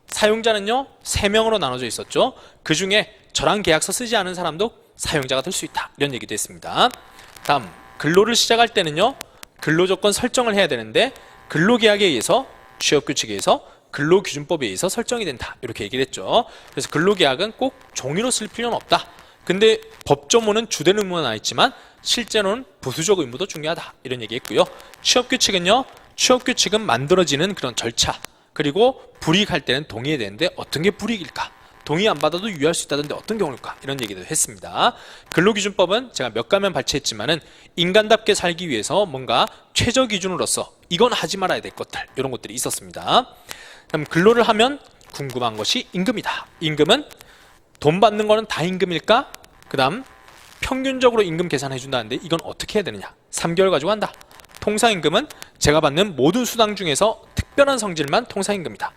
사용자는요 3명으로 나눠져 있었죠. 그 중에 저랑 계약서 쓰지 않은 사람도 사용자가 될 수 있다 이런 얘기도 했습니다. 다음 근로를 시작할 때는요 근로조건 설정을 해야 되는데 근로계약에 의해서 취업규칙에 의해서 근로기준법에 의해서 설정이 된다 이렇게 얘기를 했죠. 그래서 근로계약은 꼭 종이로 쓸 필요는 없다. 근데 법조문은 주된 의무는 아니지만 실제로는 부수적 의무도 중요하다 이런 얘기했고요. 취업규칙은요 취업규칙은 만들어지는 그런 절차 그리고 불이익할 때는 동의해야 되는데 어떤 게 불이익일까? 동의 안 받아도 유의할 수 있다던데 어떤 경우일까? 이런 얘기도 했습니다. 근로기준법은 제가 몇 가면 발췌했지만은 인간답게 살기 위해서 뭔가 최저 기준으로서 이건 하지 말아야 될 것들 이런 것들이 있었습니다. 그럼 근로를 하면 궁금한 것이 임금이다. 임금은 돈 받는 거는 다 임금일까? 그 다음 평균적으로 임금 계산해 준다는데 이건 어떻게 해야 되느냐? 3개월 가지고 한다. 통상임금은 제가 받는 모든 수당 중에서 특별한 성질만 통상임금이다.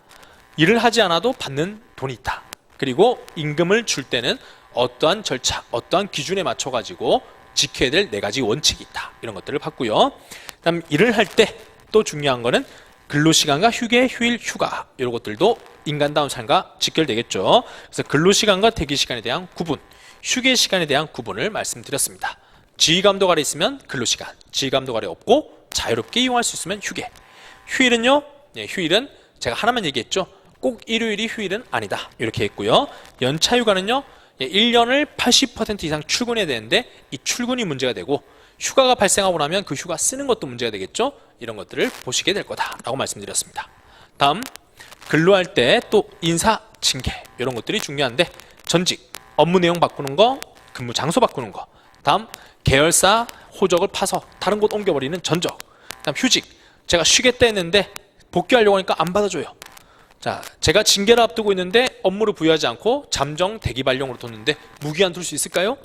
일을 하지 않아도 받는 돈이 있다. 그리고 임금을 줄 때는 어떠한 절차, 어떠한 기준에 맞춰 가지고 지켜야 될 4가지 원칙이 있다. 이런 것들을 봤고요. 그다음 일을 할 때 또 중요한 거는 근로시간과 휴게, 휴일, 휴가 이런 것들도 인간다운 삶과 직결되겠죠. 그래서 근로시간과 대기시간에 대한 구분, 휴게 시간에 대한 구분을 말씀드렸습니다. 지휘감독 아래 있으면 근로시간, 지휘감독 아래 없고 자유롭게 이용할 수 있으면 휴게. 휴일은요, 휴일은 제가 하나만 얘기했죠. 꼭 일요일이 휴일은 아니다. 이렇게 했고요. 연차휴가는요, 1년을 80% 이상 출근해야 되는데 이 출근이 문제가 되고 휴가가 발생하고 나면 그 휴가 쓰는 것도 문제가 되겠죠. 이런 것들을 보시게 될 거다라고 말씀드렸습니다. 다음 근로할 때 또 인사, 징계 이런 것들이 중요한데 전직, 업무 내용 바꾸는 거, 근무 장소 바꾸는 거, 다음 계열사 호적을 파서 다른 곳 옮겨버리는 전적, 다음 휴직, 제가 쉬겠다 했는데 복귀하려고 하니까 안 받아줘요. 자, 제가 징계를 앞두고 있는데 업무를 부여하지 않고 잠정 대기 발령으로 뒀는데 무기한 둘 수 있을까요?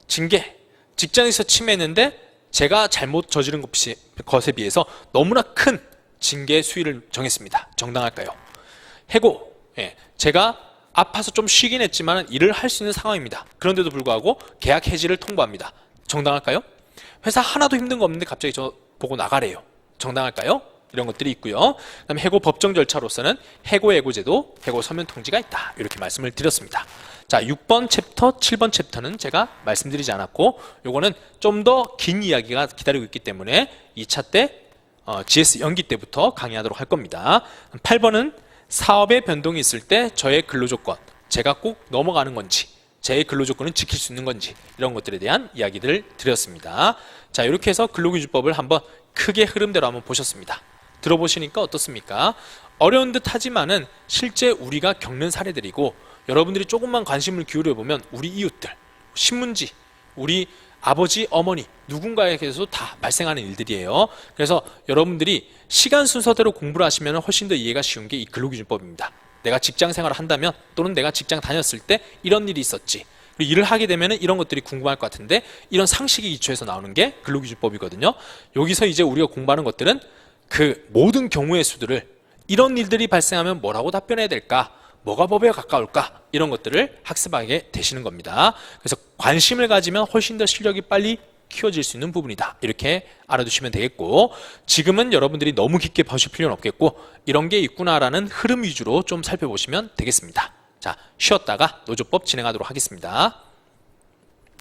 징계, 직장에서 침해했는데 제가 잘못 저지른 것에 비해서 너무나 큰 징계 수위를 정했습니다. 정당할까요? 해고, 제가 아파서 좀 쉬긴 했지만 일을 할 수 있는 상황입니다. 그런데도 불구하고 계약 해지를 통보합니다. 정당할까요? 회사 하나도 힘든 거 없는데 갑자기 저 보고 나가래요. 정당할까요? 이런 것들이 있고요. 그다음에 해고 법정 절차로서는 해고예고제도, 해고 서면 통지가 있다. 이렇게 말씀을 드렸습니다. 자, 6번 챕터, 7번 챕터는 제가 말씀드리지 않았고 요거는 좀 더 긴 이야기가 기다리고 있기 때문에 2차 때 GS 연기 때부터 강의하도록 할 겁니다. 8번은 사업의 변동이 있을 때 저의 근로조건, 제가 꼭 넘어가는 건지 제 근로조건은 지킬 수 있는 건지 이런 것들에 대한 이야기들을 드렸습니다. 자, 이렇게 해서 근로기준법을 한번 크게 흐름대로 한번 보셨습니다. 들어보시니까 어떻습니까? 어려운 듯 하지만은 실제 우리가 겪는 사례들이고 여러분들이 조금만 관심을 기울여 보면 우리 이웃들, 신문지, 우리 아버지, 어머니 누군가에게서 다 발생하는 일들이에요. 그래서 여러분들이 시간 순서대로 공부를 하시면 훨씬 더 이해가 쉬운 게 이 근로기준법입니다. 내가 직장 생활을 한다면 또는 내가 직장 다녔을 때 이런 일이 있었지. 그리고 일을 하게 되면 이런 것들이 궁금할 것 같은데 이런 상식에 기초해서 나오는 게 근로기준법이거든요. 여기서 이제 우리가 공부하는 것들은 그 모든 경우의 수들을 이런 일들이 발생하면 뭐라고 답변해야 될까? 뭐가 법에 가까울까? 이런 것들을 학습하게 되시는 겁니다. 그래서 관심을 가지면 훨씬 더 실력이 빨리 키워질 수 있는 부분이다. 이렇게 알아두시면 되겠고, 지금은 여러분들이 너무 깊게 보실 필요는 없겠고, 이런 게 있구나라는 흐름 위주로 좀 살펴보시면 되겠습니다. 자, 쉬었다가 노조법 진행하도록 하겠습니다.